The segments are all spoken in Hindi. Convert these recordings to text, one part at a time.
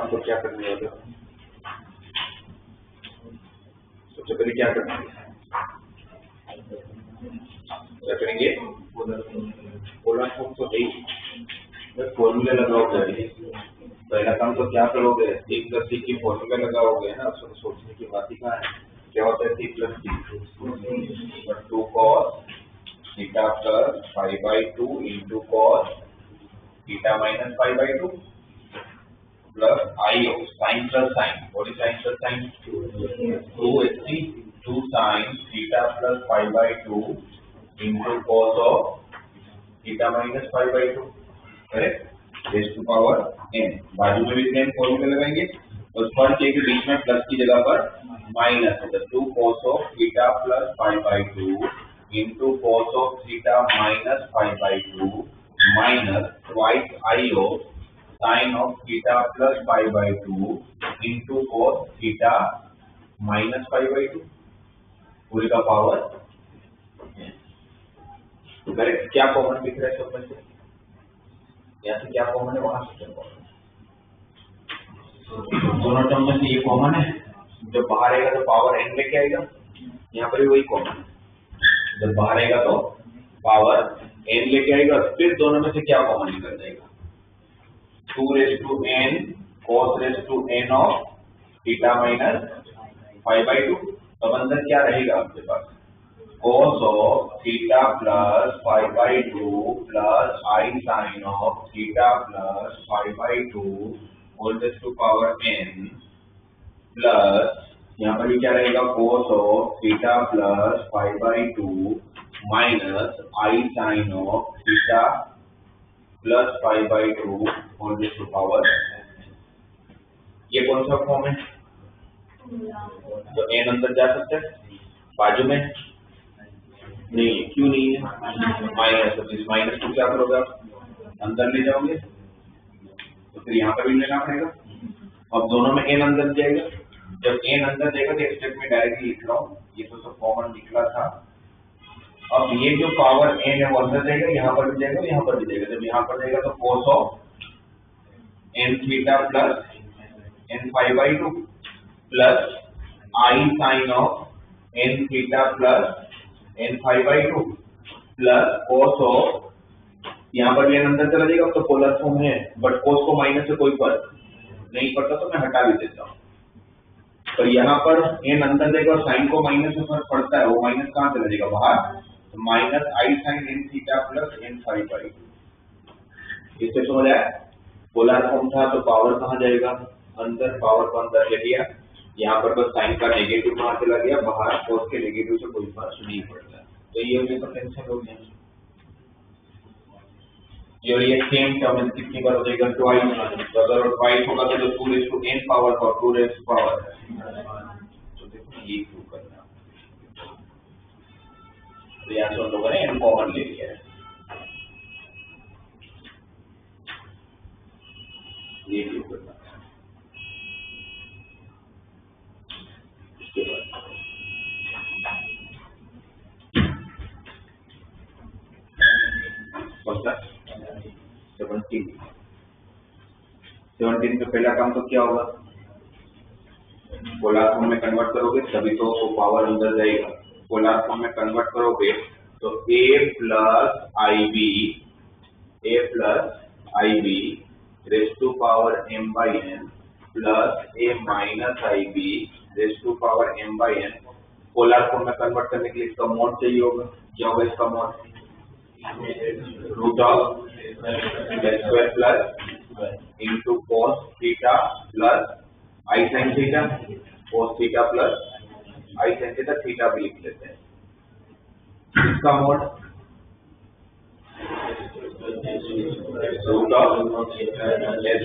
तो क्या करने वाले हो? सबसे पहले क्या करना है? क्या करेंगे? पोलर फॉर्म तो है ही, फॉर्मूले लगाओगे। पहला काम तो क्या करोगे? सी प्लस सी की फॉर्मूला लगाओगे ना, सोचने की बात ही कहाँ है। क्या होता है C plus C? 2 cos theta plus 5/2 into cos theta minus 5/2 plus I of sine plus sine. What is sine plus sine? 2 2 sine theta plus 5/2 into cos of theta minus 5/2। Correct? Raise to power n। बाजू में भी सेम फॉर्मूला लगाएंगे और फर्क है कि बीच में प्लस की जगह पर माइनस है। 2 cos of theta plus 5/2 into cos of theta minus 5/2 minus twice I of sign of theta plus 5/2 into cos theta minus 5/2 पूरी का पावर। तो करेक्ट? क्या कॉमन दिख रहा है सब में से? यहाँ से क्या कॉमन है, वहां से क्या कॉमन है? दोनों टर्म में से ये कॉमन है। जब बाहर आएगा तो पावर n लेके आएगा, यहाँ पर भी वही कॉमन है। जब बाहर आएगा तो पावर n लेके आएगा, फिर दोनों में से क्या कॉमन निकल जाएगा? 2n cos of theta minus 5/2। तो अंदर क्या रहेगा आपके पास? cos of theta plus 5/2 plus I sin of theta plus 5/2 whole raised to power n plus यहाँ पर भी क्या रहेगा? cos of theta plus 5/2 minus I sin of theta plus 5/2 whole raised to power n। ये कौन सा फॉर्म है? तो n अंदर जा सकता है, बाजू में नहीं है। क्यों नहीं है? माइनस। इस माइनस को क्या करोगे आप? अंदर ले जाओगे, तो फिर यहाँ पर भी लेना पड़ेगा। अब दोनों में n अंदर जाएगा। जब n अंदर जाएगा तो स्टेप में डायरेक्टली लिख रहा हूँ, ये तो सब कॉमन निकला था। अब ये जो पावर n है वो अंदर जाएगा, यहाँ पर भी जाएगा, यहाँ पर भी जाएगा। जब यहाँ पर जाएगा तो cos of n theta plus n 5/2 plus I sine of n theta plus n 5/2 plus cos of, यहाँ पर भी n अंदर चला जाएगा तो पोलर फॉर्म है, बट cos को माइनस से कोई फर्क नहीं पड़ता तो मैं हटा भी देता हूँ। तो यहाँ पर n अंदर जाएगा और साइन को माइनस से फर्क पड़ता है, वो माइनस कहाँ चला जाएगा? बाहर। तो minus I sine n theta plus n 5/2। इससे समझ आया? पोलर फॉर्म था तो पावर कहाँ जाएगा? अंदर। पावर को अंदर ले लिया, यहाँ पर बस साइन का नेगेटिव कहाँ चला गया? बाहर। cos के नेगेटिव से कोई फर्क नहीं पड़ता। तो ये होने का कैंसिल हो गया। ये सेम टर्म कितनी बार हो जाएगा? ट्वाइस। तो अगर ट्वाइस होगा तो 2 raised to n पावर और 2 raised to पावर। तो देखो ये प्रूव करना। तो यहाँ से हम लोगों ने n कॉमन ले लिया है, ये प्रूव करना। इसके बाद कौन सा? 17 का पहला काम तो क्या होगा? पोलर फॉर्म में कन्वर्ट करोगे तभी तो पावर अंदर जाएगा। पोलर फॉर्म में कन्वर्ट करोगे तो a plus I B raise to power m/n plus a minus I B raise to power m/n। Polar form में कन्वर्ट करने के लिए इसका मोड चाहिए होगा। क्या होगा इसका mod? Root of square plus into cos theta plus I sin theta, cos theta plus I sin theta, theta भी लिख लेते हैं। इसका mod root of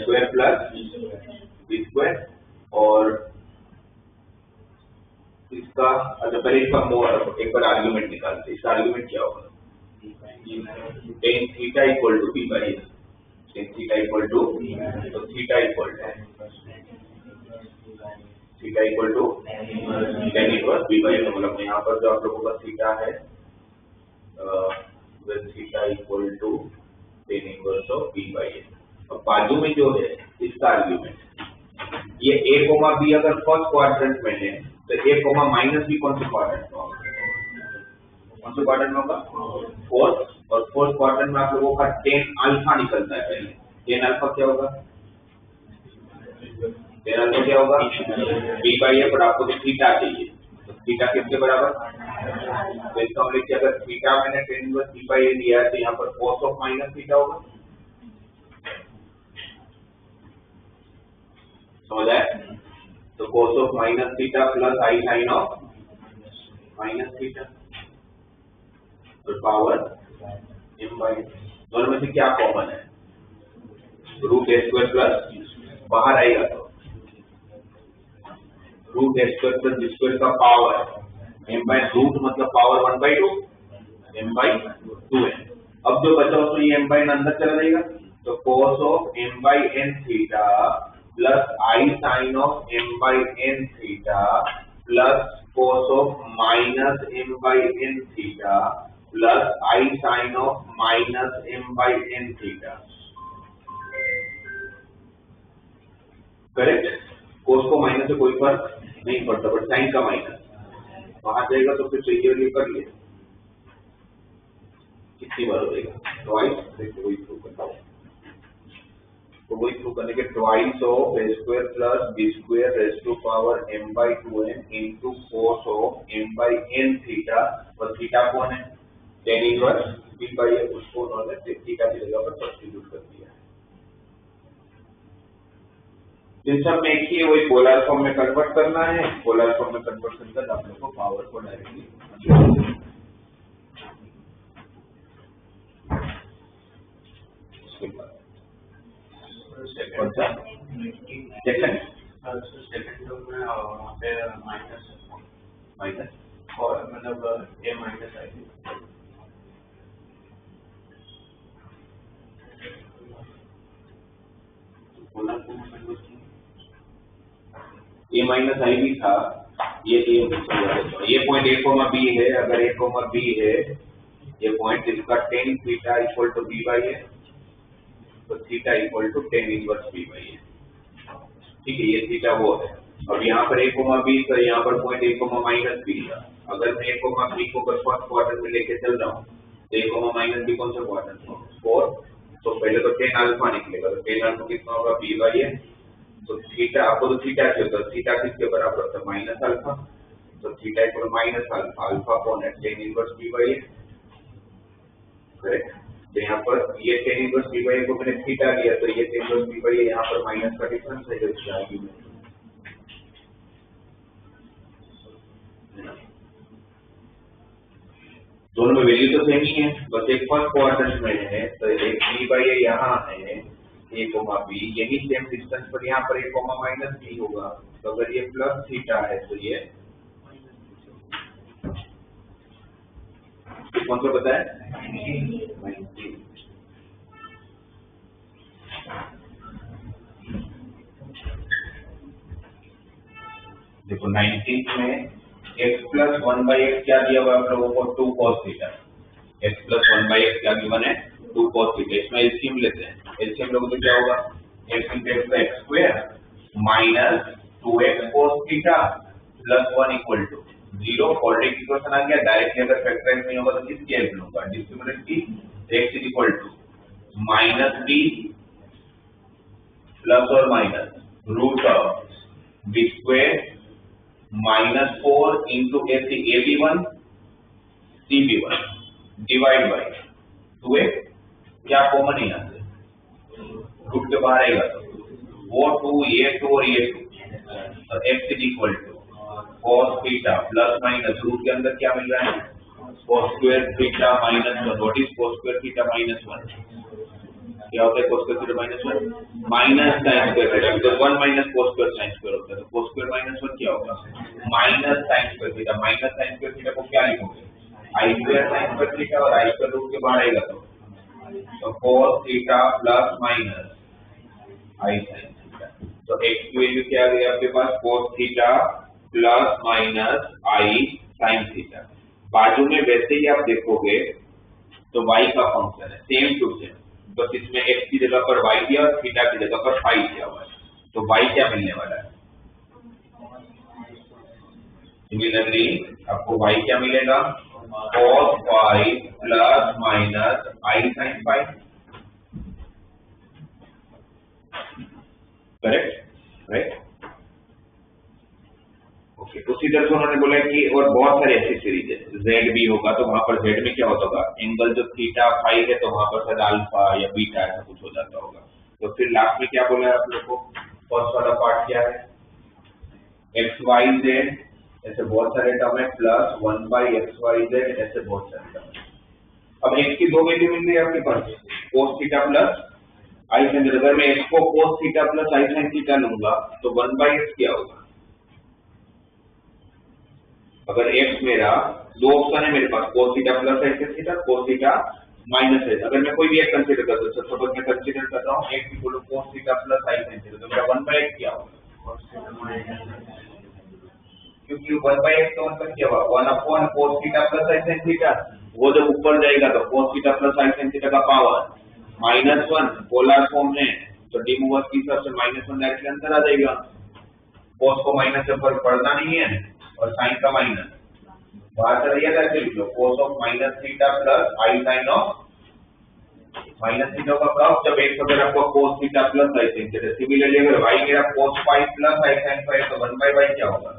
square plus B square और इसका, अच्छा पहले इसका मोड एक बार आर्ग्यूमेंट निकालते हैं। इसका आर्ग्यूमेंट क्या होगा? tan theta equal to b by s। tan theta equal to, तो theta equal to tan inverse b by s। मतलब यहाँ पर जो आप लोगों का थीटा है theta equal to tan inverse of b by s। अब बाजू में जो है इसका आर्ग्यूमेंट ये a कोमा b अगर फर्स्ट क्वाड्रेंट में है तो a कोमा माइनस b कौन से क्वाड्रेंट में होगा? कौन से क्वाड्रेंट में होगा? फोर्थ। और फोर्थ क्वाड्रेंट में आप लोगों का टेन अल्फा निकलता है पहले। टेन अल्फा क्या होगा? टेन अल्फा क्या होगा? b बाई a, पर आपको तो थीटा चाहिए, तो थीटा किसके बराबर? तो इसका मतलब कि अगर थीटा मैंने ten inverse b by a लिया है तो यहाँ पर cos ऑफ माइनस थीटा होगा। समझ आया? तो cos of minus theta plus I sine of minus theta और पावर m बाई। दोनों में से क्या कॉमन है? रूट a स्क्वायर प्लस बाहर आएगा तो root a square plus b square का पावर m बाई रूट मतलब पावर 1/2 m बाई 2n। अब जो बचा उसमें ये m बाई n अंदर चला जाएगा, तो cos of m by n theta plus I sine of m by n theta plus cos of minus m by n theta plus I sine of minus m by n theta. Correct? cos को माइनस से कोई फर्क नहीं पड़ता, बट साइन का माइनस वहां जाएगा तो फिर चाहिए कर लिए कितनी बार हो जाएगा? ट्वाइस। देखो वही प्रूव करता हूं, तो वही प्रूव करने के twice of a square plus b square raise to power m by 2n into cos of m by n theta. और थीटा कौन है? Tan inverse b by a, उसको उन्होंने थीटा की जगह पर सब्स्टिट्यूट कर दिया। जिन सब में एक ही है वही पोलर फॉर्म में कन्वर्ट करना है। पोलर फॉर्म में कन्वर्ट करने का आप लोग को पावर को डायरेक्टली कौन सा सेकंड में वहाँ पे माइनस और मतलब ए माइनस आएगी। ए माइनस आई भी था, ये पॉइंट ए कोमा बी है। अगर ए कोमा बी है ये पॉइंट, इसका tan theta equal to B by है, तो theta equal to tan inverse B by है। ठीक है, ये थीटा वो है। अब यहाँ पर ए कोमा बी, तो यहाँ पर point A comma minus B था। अगर मैं ए कोमा बी को फर्स्ट क्वाड्रेंट में लेके चल रहा हूँ तो ए कोमा माइनस बी कौन सा क्वाड्रेंट होगा? 4। तो पहले तो टेन अल्फा निकलेगा, तो टेन अल्फा कितना होगा? बी बाई है। तो थीटा आपको तो थीटा चाहिए, तो थीटा किसके बराबर था? Minus alpha. तो theta equal minus alpha. Alpha कौन है? टेन इनवर्स बी बाई है। करेक्ट? तो यहाँ पर ये टेन इनवर्स बी बाई को मैंने थीटा लिया, तो ये टेन इनवर्स बी बाई है, यहाँ पर माइनस का डिफरेंस है जो इसका आर्ग्यूमेंट। दोनों में वैल्यू तो सेम ही है, बस एक फर्स्ट क्वाड्रेंट में है, तो एक बी बाई ए यहाँ है, ए कोमा बी, यही सेम डिस्टेंस पर यहाँ पर ए कोमा माइनस बी होगा। तो अगर ये प्लस थीटा है तो ये कौन सा पता है? 19। देखो 19 में x प्लस 1/x क्या दिया हुआ है आप लोगों को? 2 cos theta. x plus 1/x क्या गिवन है? 2 cos थीटा। इसमें एलसीएम लेते हैं। एलसीएम लोगों तो क्या होगा? x इंटू x का x square minus 2x cos theta plus 1 equal to 0। Quadratic equation आ गया। डायरेक्टली अगर फैक्टराइज नहीं होगा तो किसकी हेल्प लूंगा? डिस्क्रिमिनेंट की। x is equal to minus b plus और minus root of b square minus 4 into AB1 CB1 divide by 2x। क्या कॉमन है यहाँ से? रूट के बाहर आएगा तो वो 2, ये 2 और ये 2। तो x is equal to cos theta plus minus root के अंदर क्या मिल रहा है? cos square theta minus 1। What is cos square theta minus 1? क्या होता है cos square theta minus 1? Minus sine square theta, because 1 minus cos square sine square होता है। तो cos स्क्वायर माइनस 1 क्या होगा? Minus sine square theta. Minus sine square theta को क्या लिखोगे? आई स्क्वायर साइन स्क्वायर थीटा, और आई स्क्वायर रूट के बाहर आएगा तो cos थीटा प्लस माइनस आई साइन थीटा। तो x की वैल्यू क्या आ गई आपके पास? cos थीटा प्लस माइनस आई साइन थीटा। बाजू में वैसे ही आप देखोगे तो y का फंक्शन है सेम टू सेम, बस इसमें x की जगह पर y दिया और थीटा की जगह पर फाई दिया हुआ है। तो y क्या मिलने वाला है? सिमिलरली आपको y क्या मिलेगा, cos phi plus minus I sin phi, correct right. Okay, उसी तरह से उन्होंने बोला कि और बहुत सारी ऐसी सीरीज है, z भी होगा तो वहां पर z में क्या होता होगा, एंगल जो थीटा फाई है तो वहां पर शायद अल्फा या बीटा ऐसा कुछ हो जाता होगा। तो फिर लास्ट में क्या बोला है आप लोग को, फर्स्ट वाला पार्ट क्या है, एक्स वाई जेड ऐसे बहुत सारे टर्म है, प्लस 1/xyz ऐसे बहुत सारे टर्म है। अब x की दो वैल्यू मिल गई आपके पास, cos theta plus I sin, अगर मैं x को cos theta plus I sin theta लूंगा तो 1/x क्या होगा, अगर x मेरा दो ऑप्शन है मेरे पास, cos theta plus I sin theta, cos theta minus है, अगर मैं कोई भी एक कंसीडर करता हूं, सपोज मैं कंसीडर कर रहा हूं x equal to cos theta plus I sin theta, तो मेरा 1/x क्या होगा, क्योंकि 1/x का मतलब क्या हुआ, 1 cos theta plus I sin theta, वो जब ऊपर जाएगा तो cos theta plus I sin theta का पावर -1 पोलर फॉर्म में, तो डी मूवर्स के हिसाब से -1 डायरेक्टली अंदर आ जाएगा, cos को माइनस से फर्क पड़ना नहीं है और sin का माइनस बाहर चला गया, ऐसे लिख लो cos of minus theta plus I sin of minus theta का क्रॉस, जब एक अगर आपको cos theta plus I sin theta, similarly अगर y मेरा cos phi plus I sin phi तो 1/y क्या होगा,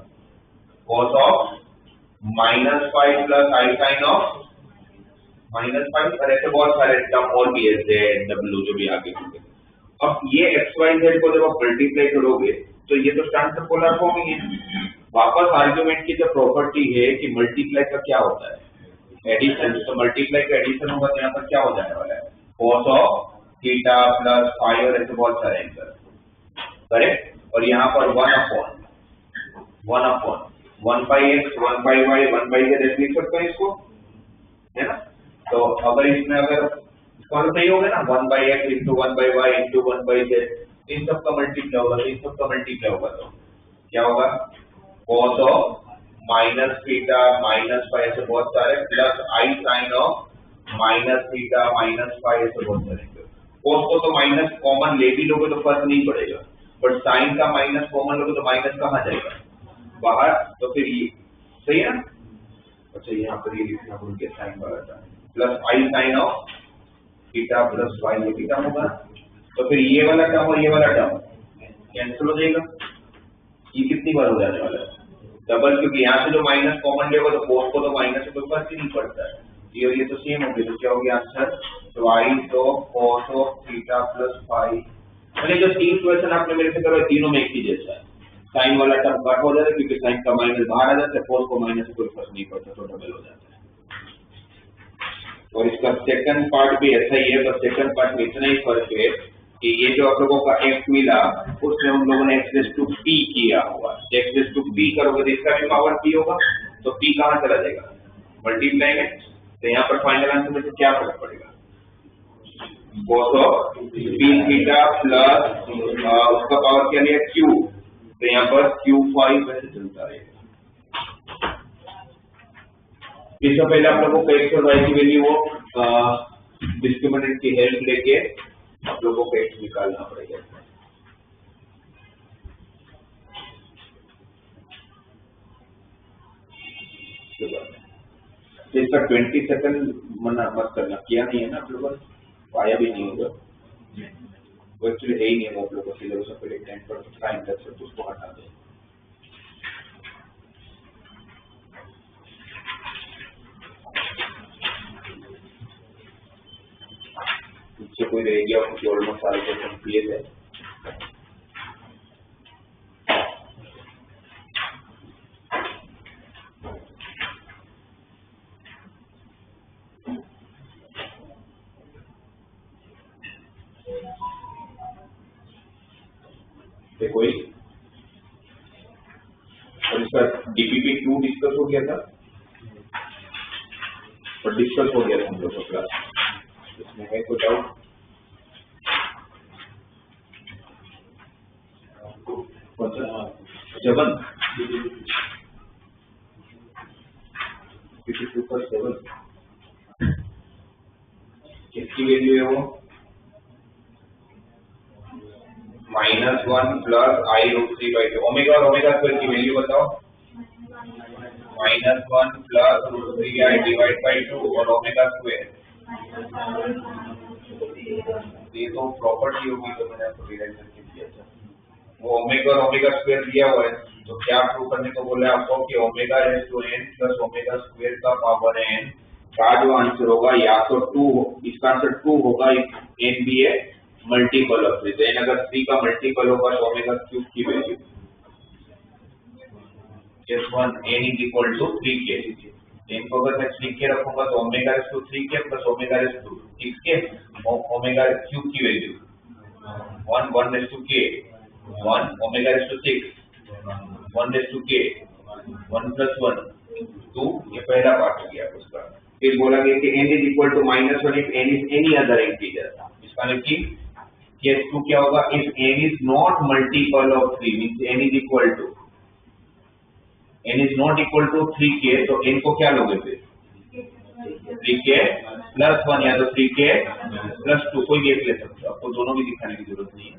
cos of minus phi plus I sin of minus phi, और ऐसे बहुत सारे टर्म और भी है, z w जो भी आगे होंगे। अब ये x y z को जब आप मल्टीप्लाई करोगे तो ये तो स्टैंडर्ड पोलर फॉर्म ही है। वापस आर्गुमेंट की जो प्रॉपर्टी है कि मल्टीप्लाई का क्या होता है, एडिशन, तो मल्टीप्लाई का एडिशन होगा तो यहाँ पर क्या हो जाने वाला है, cos of theta plus phi, और ऐसे बहुत सारे आंसर, करेक्ट। और यहाँ पर 1/x 1/y 1/z ऐसे लिख सकते हैं इसको, है ना। तो अगर इसमें अगर इसका मतलब सही होगा ना, 1/x into 1/y into 1/z, इन सब का मल्टीप्लाई होगा, इन सब का मल्टीप्लाई होगा तो क्या होगा, cos of minus theta minus phi ऐसे बहुत सारे, plus I sin of minus theta minus phi ऐसे बहुत सारे। cos को तो माइनस कॉमन ले भी लोगे तो फर्क नहीं पड़ेगा, बट sin का माइनस कॉमन लोगे तो माइनस कहाँ जाएगा, बाहर, तो फिर ये सही है ना। अच्छा यहाँ पर ये लिखना भूल गया, साइन वाला था, plus I sin of theta plus Y, ये थीटा होगा, तो फिर ये वाला टर्म और ये वाला टर्म कैंसिल हो जाएगा, ये कितनी बार हो जाने वाला है, डबल, क्योंकि यहाँ से जो माइनस कॉमन लेगा तो cos को तो माइनस से कोई फर्क ही नहीं पड़ता है, ये तो सेम हो गया, तो क्या हो गया answer, twice of cos of theta plus phi. मैंने जो तीन क्वेश्चन आपने मेरे से करवाए तीनों में एक ही जैसा है, साइन वाला टर्म कट हो जाता है क्योंकि साइन का माइनस बाहर आ जाता है, cos को माइनस से कोई फर्क नहीं पड़ता, तो डबल हो जाता है। और इसका सेकंड पार्ट भी ऐसा ही है, बस सेकंड पार्ट में इतना ही फर्क है कि ये जो आप लोगों का x मिला उसमें हम लोगों ने x टू p किया हुआ, x टू p करोगे तो इसका भी पावर p होगा, तो p कहाँ चला जाएगा, मल्टीप्लाई में, तो यहाँ पर फाइनल आंसर में से क्या फर्क पड़ेगा, cos of p theta plus उसका पावर क्या लिया q, तो यहाँ पर q5 वैसे चलता रहेगा। इससे पहले आप लोगों को x और y की वैल्यू वो डिस्क्रिमिनेंट की हेल्प लेके आप लोगों को x निकालना पड़ेगा। इसका 20 सेकंड मना मत करना, किया नहीं है ना आप लोगों ने, पाया भी नहीं होगा, वो एक्चुअली है ही नहीं है आप लोगों को सिलेबस में, पहले 10% का इंडेक्स है तो उसको हटा दो। इससे कोई रह गया क्योंकि ऑलमोस्ट सारे क्वेश्चन क्लियर है। कोई और इसका डीपीपी 2 डिस्कस हो गया था और डिस्कस हो गया था हम लोग का क्लास, इसमें है कोई डाउट, सेवन सुपर 7 किसकी वैल्यू है वो, -1 प्लस आई रूट 3/2, ओमेगा और ओमेगा स्क्वायर की वैल्यू बताओ, -1 प्लस √3i डिवाइड बाई 2 और ओमेगा स्क्वायर। ये तो प्रॉपर्टी होगी, तो मैंने आपको डिराइव करके दिया था। वो ओमेगा और ओमेगा स्क्वायर दिया हुआ है, तो क्या प्रूव करने को बोला है आपको कि omega raise to n plus omega square का पावर n का जो आंसर होगा या तो 2, इसका आंसर 2 होगा इफ n भी है मल्टीपल ऑफ 3। n अगर 3 का मल्टीपल होगा तो ओमेगा क्यूब की value S1 n is equal to 3k। n को अगर मैं 3k रखूंगा तो omega raise to 3k plus omega raise to 6k omega cube की value 1 raise to k 1 omega raise to 6 1 raise to k 1 plus 1 2। ये पहला पार्ट हो गया उसका। फिर बोला गया कि n is equal to -1 if n is any other integer. इसका मतलब कि S2 क्या होगा if n is not multiple of 3 means n is equal to n is not equal to 3k, तो n को क्या लोगे फिर 3k प्लस 1 या तो 3k प्लस 2, कोई भी एक ले सकते हो, आपको दोनों भी दिखाने की जरूरत नहीं है।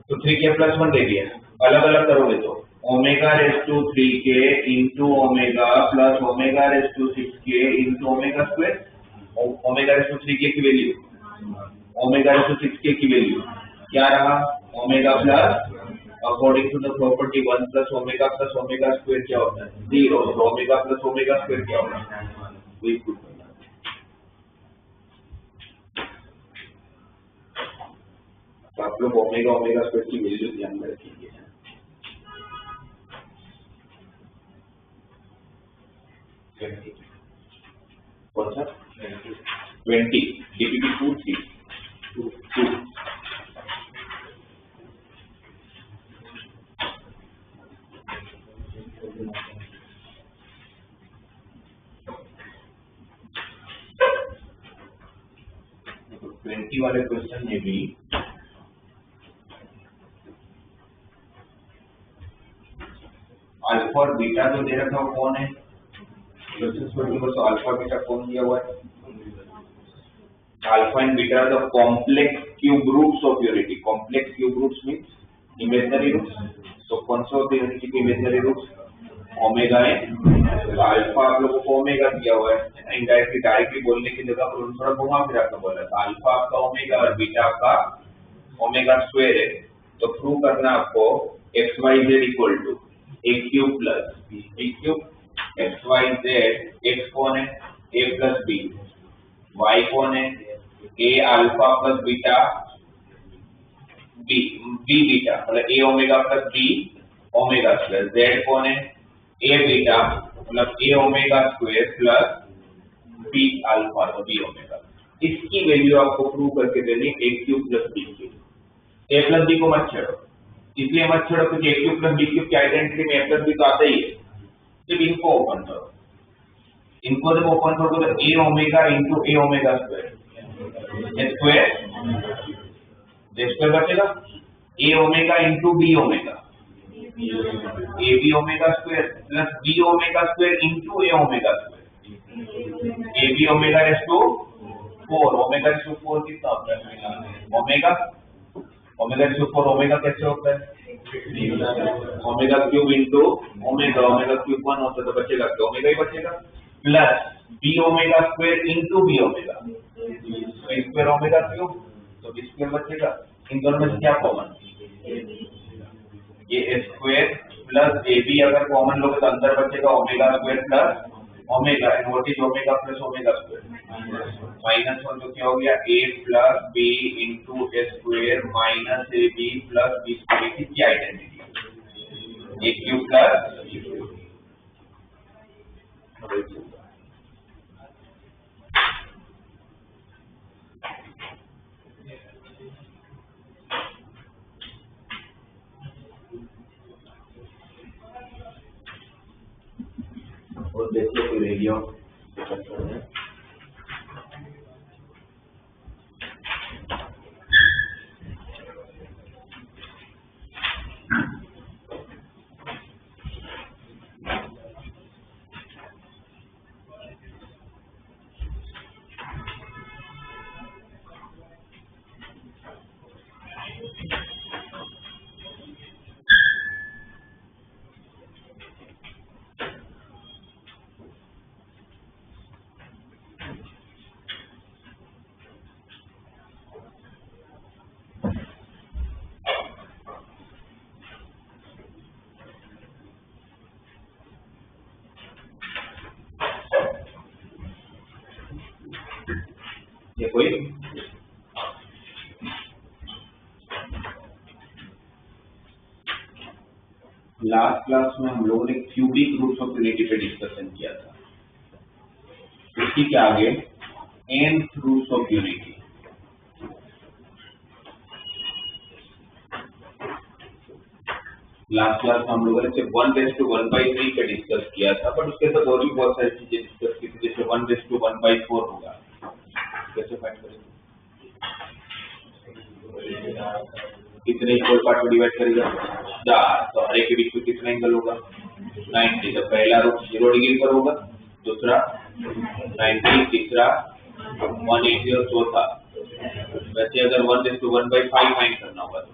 तो 3k प्लस 1 दे दिया, अलग अलग करोगे तो omega raise to 3k into omega plus omega raise to 6k into omega square. Omega raise to 3k की value omega raise to 6k की वैल्यू क्या रहा omega plus according to the property 1 plus omega square क्या होता है 0। तो ओमेगा प्लस ओमेगा स्क्वायर क्या होगा वही प्रूव करना है। तो आप लोग ओमेगा स्क्वायर की वैल्यू ध्यान में रखेंगे। कौन सा 20 DPP 2 20 वाले क्वेश्चन में भी अल्फा और बीटा जो दे रखा है कौन है तो अल्फा बीटा कौन दिया हुआ है alpha and beta the complex cube roots of unity. Complex cube roots means imaginary roots. तो कौन सा होते हैं यूनिटी के इमेजिनरी रूट्स ओमेगा है। तो अल्फा आप लोगों को ओमेगा दिया हुआ है, इनडायरेक्टली डायरेक्टली बोलने की जगह पर उन्होंने थोड़ा घुमा फिरा कर बोला था अल्फा आपका ओमेगा और बीटा आपका ओमेगा स्क्वायर है। तो प्रूव करना आपको X Y Z equal to A cube plus B cube. X Y Z X कौन है ए प्लस बी, वाई कौन है A alpha plus beta B beta मतलब A omega plus B omega square. Z कौन है ए बीटा मतलब A omega square plus B alpha तो बी ओमेगा। इसकी वैल्यू आपको प्रूव करके देनी A cube plus B cube. A plus B को मत छेड़ो, इसलिए मत छेड़ो क्योंकि ए क्यूब प्लस बी क्यूब की आइडेंटिटी में ए प्लस बी तो आता ही है। सिर्फ इनको ओपन करो, इनको जब ओपन करोगे तो A omega into A omega square square बचेगा A omega into B omega A B omega square plus B omega square into A omega square A B omega raise to 4 omega raise to 4 कितना होता है ओमेगा रेज़ टू 4 ओमेगा कैसे होता है omega cube into omega cube 1 होता है तो बचेगा तो ओमेगा ही बचेगा plus B omega square into B omega square omega cube तो बी स्क्वायर बचेगा। इन दोनों में क्या कॉमन ये स्क्वायर प्लस ए बी अगर कॉमन लोगे तो अंदर बचेगा omega square plus omega and what is omega plus omega square -1 तो क्या हो गया a plus B into A square minus A B plus B square की क्या आइडेंटिटी ए क्यूब प्लस और देखिए कोई रेडियो ये कोई लास्ट क्लास में हम लोगों ने क्यूबिक रूट्स ऑफ यूनिटी पे डिस्कशन किया था। इसी के आगे nth roots of unity. Last class हम लोगों ने सिर्फ 1/1/3 पे डिस्कस किया था, बट उसके साथ और भी बहुत सारी चीजें डिस्कस की थी, जैसे 1/1/4 होगा। कैसे फाइंड करेंगे? कितने इक्वल पार्ट में डिवाइड करेगा? 4। तो हर एक के बीच में कितना एंगल होगा? 90। तो पहला रूट 0 डिग्री पर होगा, दूसरा 90, तीसरा 180 और चौथा। वैसे अगर 1/1/5 फाइंड करना होगा तो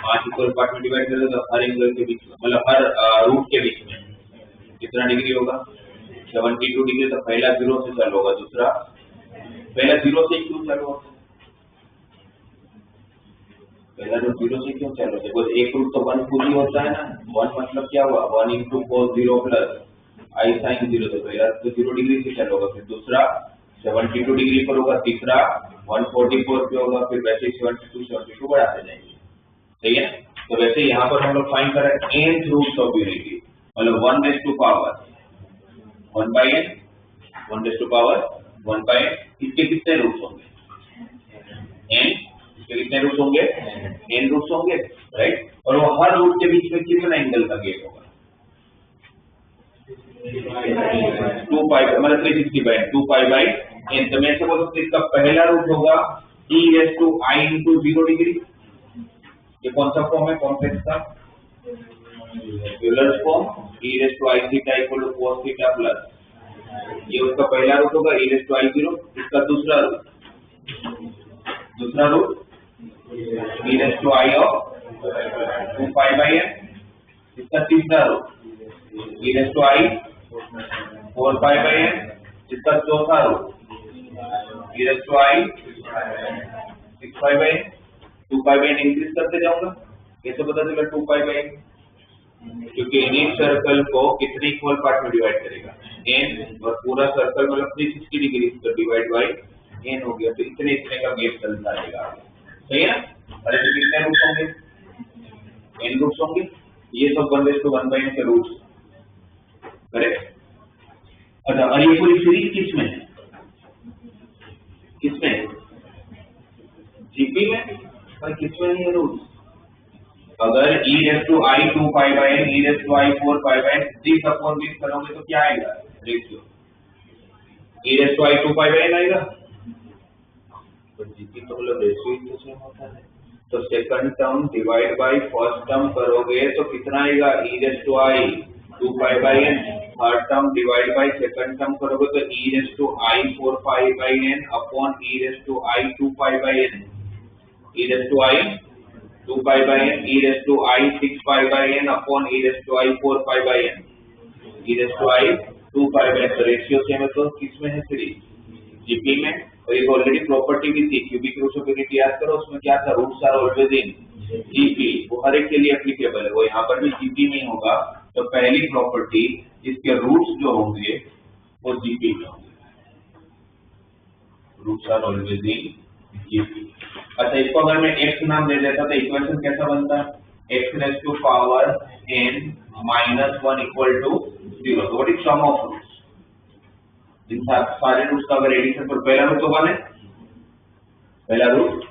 5 इक्वल पार्ट में डिवाइड करेगा, तो हर एंगल के बीच में, मतलब हर रूट के बीच में कितना डिग्री होगा? 72 डिग्री। तो पहला 0 से चालू होगा, दूसरा पहला 0 से क्यों चालू होगा? पहला रूट 0 से क्यों चालू होता है? बस एक रूट तो 1 खुद ही होता है ना। 1 मतलब क्या हुआ? 1 × cos 0 प्लस I sin 0। तो पहला तो 0 डिग्री से चालू होगा, फिर दूसरा 72 डिग्री पर होगा, तीसरा 144 पे होगा, फिर वैसे 72 बढ़ाते जाएंगे। सही है। तो वैसे यहाँ पर हम लोग फाइंड कर रहे हैं nth रूट्स ऑफ यूनिटी, मतलब 1/1/n 1/1/n। इसके कितने रूट्स होंगे? n। इसके कितने रूट्स होंगे? n रूट्स होंगे, राइट। और वो हर रूट के बीच में कितना एंगल का गेप होगा? 2π, मतलब 360/2π/n। तो मैं से बोल सकते इसका पहला रूट होगा e⁻i × 0 डिग्री। ये कौन सा फॉर्म है कॉम्प्लेक्स का? Euler's form, e⁻i θ = cos θ plus, ये उसका पहला रूट होगा e⁻i0। इसका दूसरा रूट e⁻i of 2π/n। इसका तीसरा रूट e⁻i 4π/n। इसका चौथा root e⁻i 6π/n। 2π/n increase करते जाऊंगा, कैसे पता चला 2π/n? क्योंकि यूनिट सर्कल को कितने इक्वल पार्ट में डिवाइड करेगा? n। और पूरा सर्कल मतलब 360 डिग्री तो डिवाइड बाय n हो गया। तो इतने का गेप चलता रहेगा। सही है। और ऐसे कितने रूट्स होंगे? n रूट्स होंगे। ये सब 1/1/n के रूट्स, करेक्ट। अच्छा, और ये पूरी सीरीज किसमें है? किसमें? जीपी में। और किसमें है ये रूट्स? अगर e⁻i 2π/n e⁻i 4π/n 3/20 करोगे तो क्या आएगा? रेशियो e⁻i 2π/n आएगा। तो जीपी तो मतलब रेशियो ही तो सेम होता है। तो second term divide by first term करोगे तो कितना आएगा? e⁻i 2π/n। Third term divide by second term करोगे तो e⁻i 4π/n upon e⁻i 2π/n। e⁻i 2π/n e⁻i 6π/n upon e⁻i 4π/n। e⁻i 2π/n। तो रेशियो सेम है। तो किसमें है? सीरीज जीपी में। और ये ऑलरेडी प्रॉपर्टी भी थी क्यूबिक रूट्स ऑफ यूनिटी, याद करो। उसमें क्या था? Roots are always in GP. वो हर एक के लिए एप्लीकेबल है, वो यहाँ पर भी जीपी में होगा। तो पहली प्रॉपर्टी, इसके रूट्स जो होंगे वो जीपी में होंगे। Roots are always in GP. अच्छा, इसको अगर मैं x नाम दे देता तो इक्वेशन कैसा बनता? x⁻n - 1 = 0। तो what is sum of roots? इन सारे रूट्स का अगर एडिशन पर पहला रूट तो 1 है, पहला रूट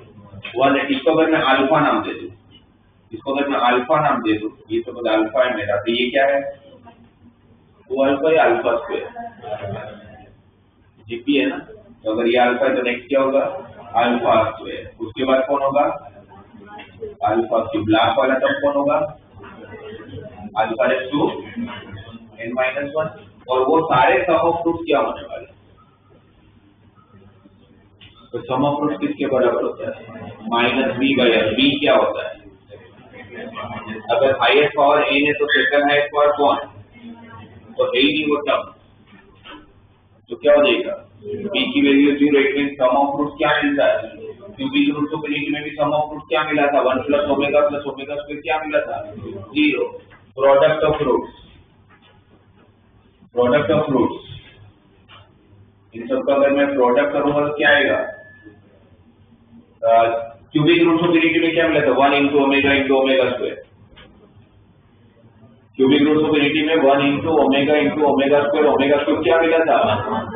1 है। इसको अगर मैं अल्फा नाम दे दूं, ये तो पता अल्फा है मेरा, तो ये क्या है? 2 अल्फा या अल्फा स्क्वायर जीपी है ना। तो अगर ये अल्फा है तो नेक्स्ट क्या होगा? Alpha square. उसके बाद कौन होगा? Alpha cube. लास्ट वाला टर्म कौन होगा? Alpha raise to n-1। और वो सारे सम ऑफ रूट्स क्या होने वाले? तो सम ऑफ रूट्स किसके बराबर होता है? -b/n। b क्या होता है? अगर हाईएस्ट पावर n है तो सेकंड हाईएस्ट पावर कौन? तो है ही नहीं वो टर्म। तो क्या हो जाएगा? b की value 0। It means sum of roots क्या मिलता है? क्यूबिक रूट्स ऑफ यूनिटी में भी सम ऑफ रूट्स क्या मिला था? 1 + ओमेगा + ओमेगा स्क्वायर क्या मिला था? 0। प्रोडक्ट ऑफ रूट्स इन सब का अगर मैं प्रोडक्ट करूंगा तो क्या आएगा? क्यूबिक रूट्स ऑफ यूनिटी में क्या मिला था? 1 into omega square. Cubic roots of unity में 1 into ओमेगा स्क्वायर क्या मिला था?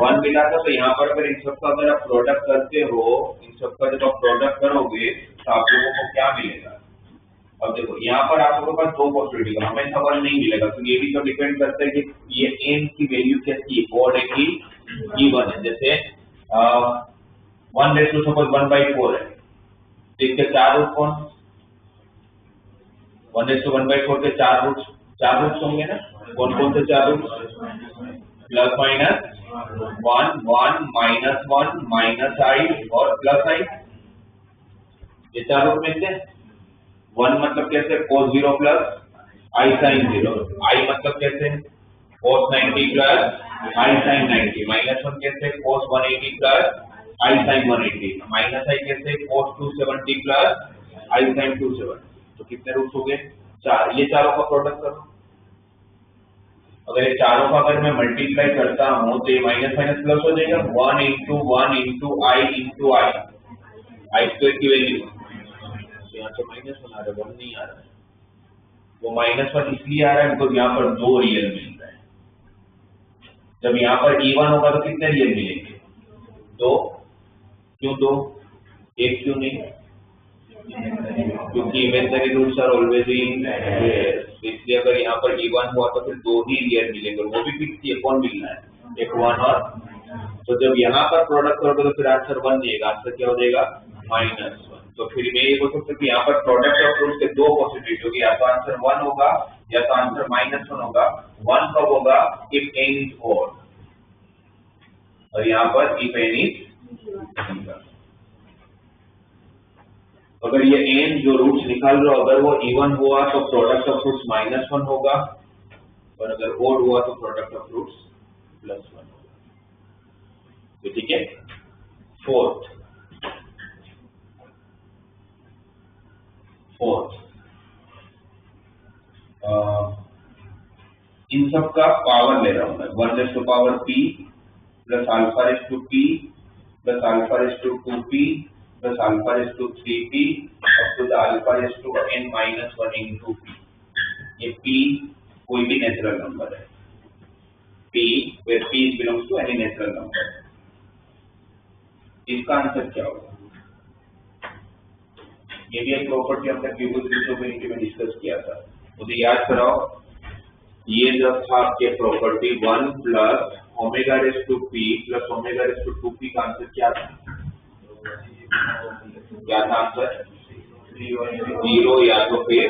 1 मिला था। तो यहाँ पर अगर इन सब का अगर आप प्रोडक्ट करते हो, इन सब का जब आप प्रोडक्ट करोगे तो आप लोगों को क्या मिलेगा? अब देखो यहाँ पर आप लोगों के पास दो पॉसिबिलिटी है, हमेशा 1 नहीं मिलेगा, तो ये भी तो डिपेंड करता है कि ये n की वैल्यू क्या थी, ओड है कि इवन है। जैसे 1 रेज़ टू सपोज 1/4 है, तो इसके चार रूट कौन? 1 रेज़ टू 1/4 के चार रूट्स होंगे ना? कौन कौन से चार रूट्स? प्लस माइनस 1 1 -1 -i और प्लस i, ये चार रूट मिलते हैं। 1 मतलब कैसे? cos 0 plus i sin 0, i मतलब कैसे? cos 90 प्लस i sin 90, -1 कैसे? cos 180 plus i sin 180, -i कैसे? cos 270 plus i sin 270। तो कितने रूट्स हो गए? 4। ये चारों का प्रोडक्ट करो। अगर ये चारों का अगर मैं मल्टीप्लाई करता हूं तो ये माइनस माइनस प्लस हो जाएगा। 1 into i स्क्वायर की वैल्यू, यहाँ से -1 आ रहा है, 1 नहीं आ रहा है। वो -1 इसलिए आ रहा है बिकॉज यहाँ पर 2 रियल मिल रहा है। जब यहाँ पर इवन होगा तो कितने रियल मिलेंगे? 2। क्यों 2? 1 क्यों नहीं? क्योंकि imaginary roots are always in, इसलिए अगर यहाँ पर इवन हुआ तो फिर 2 ही रियल मिलेंगे, वो भी फिक्स है। कौन मिलना है? एक 1 और। तो जब यहाँ पर प्रोडक्ट करोगे तो फिर आंसर 1 देगा। आंसर क्या हो जाएगा? -1। तो फिर मैं ये बोल सकता हूँ कि यहाँ पर प्रोडक्ट ऑफ रूट्स के दो पॉसिबिलिटी होगी, या तो आंसर 1 होगा या तो आंसर -1 होगा। 1 कब होगा? इफ n इज ओड, और यहाँ पर इफ n इज इवन। अगर ये n जो रूट्स निकाल रहे हो अगर वो इवन हुआ तो प्रोडक्ट ऑफ रूट्स -1 होगा, और अगर ओड हुआ तो प्रोडक्ट ऑफ रूट्स +1 होगा। तो ठीक है। फोर्थ इन सब का पावर ले रहा हूं मैं, 1 raised to power p plus alpha raised to p plus alpha raised to 2p plus alpha raised to 3p up to the alpha raised to n minus 1 into p। ये p कोई भी नेचुरल नंबर है, p where p belongs to any natural number। इसका आंसर क्या होगा? ये भी एक प्रॉपर्टी हमने क्यूबिक रूट्स ऑफ यूनिटी में डिस्कस किया था, मुझे याद कराओ। ये जब था आपके property 1 plus omega raise to p plus omega raise to 2p का आंसर क्या था? क्या था आंसर? 0 या तो फिर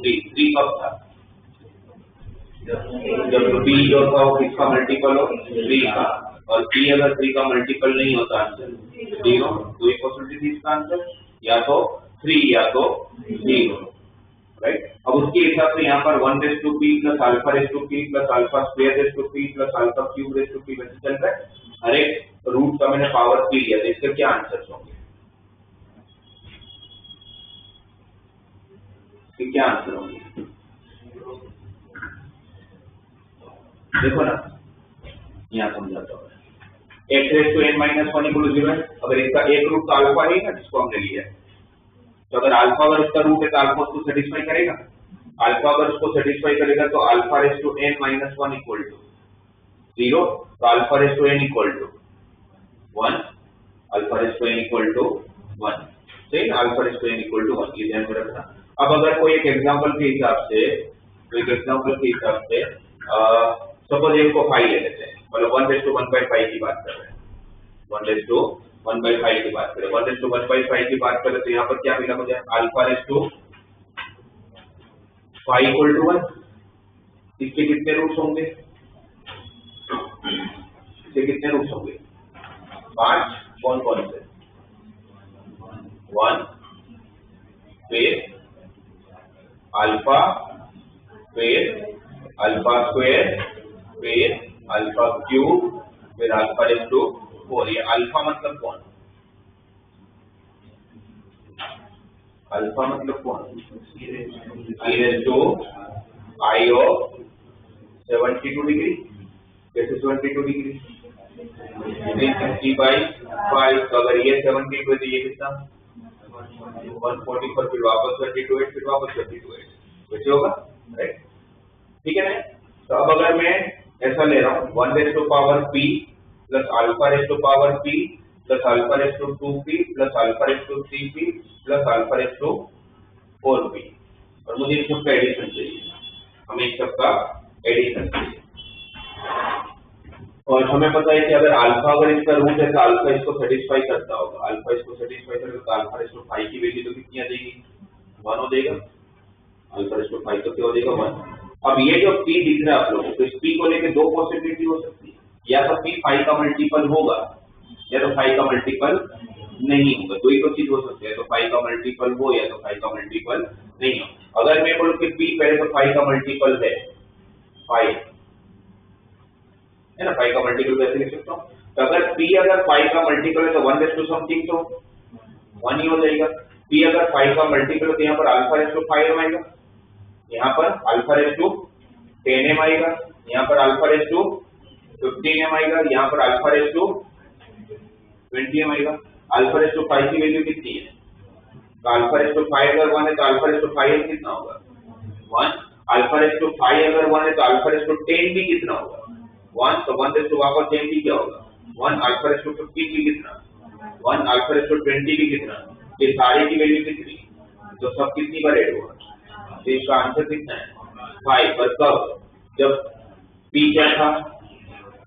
3 कब था? जब p जो था वो किसका मल्टीपल हो? 3 का, और p अगर 3 का मल्टीपल नहीं होता आंसर 0। तो ये पॉसिबिलिटी थी इसका आंसर, या तो 3 या तो 0, राइट। अब उसके हिसाब से यहाँ पर 1 raised to p plus alpha raised to p plus alpha square raised to p plus alpha cube raised to p वैसे चल रहा है। हर एक रूट का मैंने पावर p लिया, तो इसके क्या आंसर होंगे? इसके क्या आंसर होंगे? देखो ना, यहाँ समझाता हूँ। x raised to n minus 1 equal to 0 है। अगर इसका एक रूट तो अल्फा है ना, जिसको हमने लिया है, तो अगर अल्फा अगर उसका रूट है तो अल्फा उसको सेटिस्फाई करेगा। अल्फा अगर उसको सेटिस्फाई करेगा तो alpha raise to n minus 1 equal to 0, तो alpha raise to n equal to 1, alpha raise to n equal to 1, सही ना? Alpha raise to n equal to 1, ये ध्यान में रखना। अब अगर कोई एक एग्जांपल के हिसाब से सपोज इनको 5 ले लेते हैं, मतलब 1 raised to 1/5 की बात कर रहे हैं, 1 raised to 1/5 की बात करें, 1 raised to 1/5 की बात करें, तो यहाँ पर क्या मिला मुझे? Alpha raise to 5 equal to 1। इसके कितने रूट्स होंगे? 5। कौन कौन से? 1 फिर अल्फा, फिर अल्फा स्क्वायर, फिर अल्फा क्यूब, फिर अल्फा रेज़ टू 4। ये अल्फा मतलब कौन? अल्फा मतलब कौन? e raised to i of 72 degree, कैसे 72 डिग्री 360/5, तो अगर ये 72 है तो ये कितना 140 पर, फिर वापस 22 फिर वापस 22 वैसे होगा, राइट। ठीक है ना। तो अब अगर मैं ऐसा ले रहा हूँ 1⁻p plus alpha raise to power p plus alpha raise to 2p plus alpha raise to 3p plus alpha raise to 4p, और मुझे इन सबका एडिशन चाहिए, हमें इन सबका एडिशन चाहिए। और हमें पता है कि अगर अल्फा अगर इसका रूट है तो अल्फा इसको सेटिस्फाई करता होगा, अल्फा इसको सेटिस्फाई करेगा तो अल्फा रेज़ टू 5 की वैल्यू तो कितनी आ जाएगी 1 हो जाएगा, अल्फा रेज़ टू 5 तो क्या हो जाएगा 1। अब ये जो p दिख रहा है आप लोगों को, इस p को लेके दो पॉसिबिलिटी हो सकती है, या तो p 5 का मल्टीपल होगा या तो 5 का मल्टीपल नहीं होगा, दो ही तो चीज हो सकती है, तो 5 का मल्टीपल हो या तो 5 का मल्टीपल नहीं हो। अगर मैं बोलूं कि p पहले तो 5 का मल्टीपल है 5 है ना, 5 का मल्टीपल कैसे लिख सकता हूँ, तो अगर p अगर 5 का मल्टीपल है तो 1 रेज़ टू समथिंग तो 1 ही हो जाएगा। p अगर 5 का मल्टीपल है तो यहाँ पर अल्फा रेज़ टू 5 आएगा, यहाँ पर अल्फा रेज़ टू 10m आएगा, यहाँ पर अल्फा रेज़ टू 15m आएगा, यहाँ पर अल्फा रेज़ टू 20m आएगा। अल्फा रेज़ टू 5 की वैल्यू कितनी है, तो अल्फा रेज़ टू 5 अगर 1 है तो अल्फा रेज़ टू 5 कितना होगा 1, अल्फा रेज़ टू 5 अगर 1 है तो अल्फा रेज़ टू 10 भी कितना होगा 1, तो 1 रेज़ टू वापस 10 भी क्या होगा 1, अल्फा रेज़ टू 15 भी कितना 1, अल्फा रेज़ टू 20 भी कितना, ये सारे की वैल्यू कितनी, तो सब कितनी बार ऐड होगा, तो इसका आंसर कितना है 5। पर कब, जब p क्या था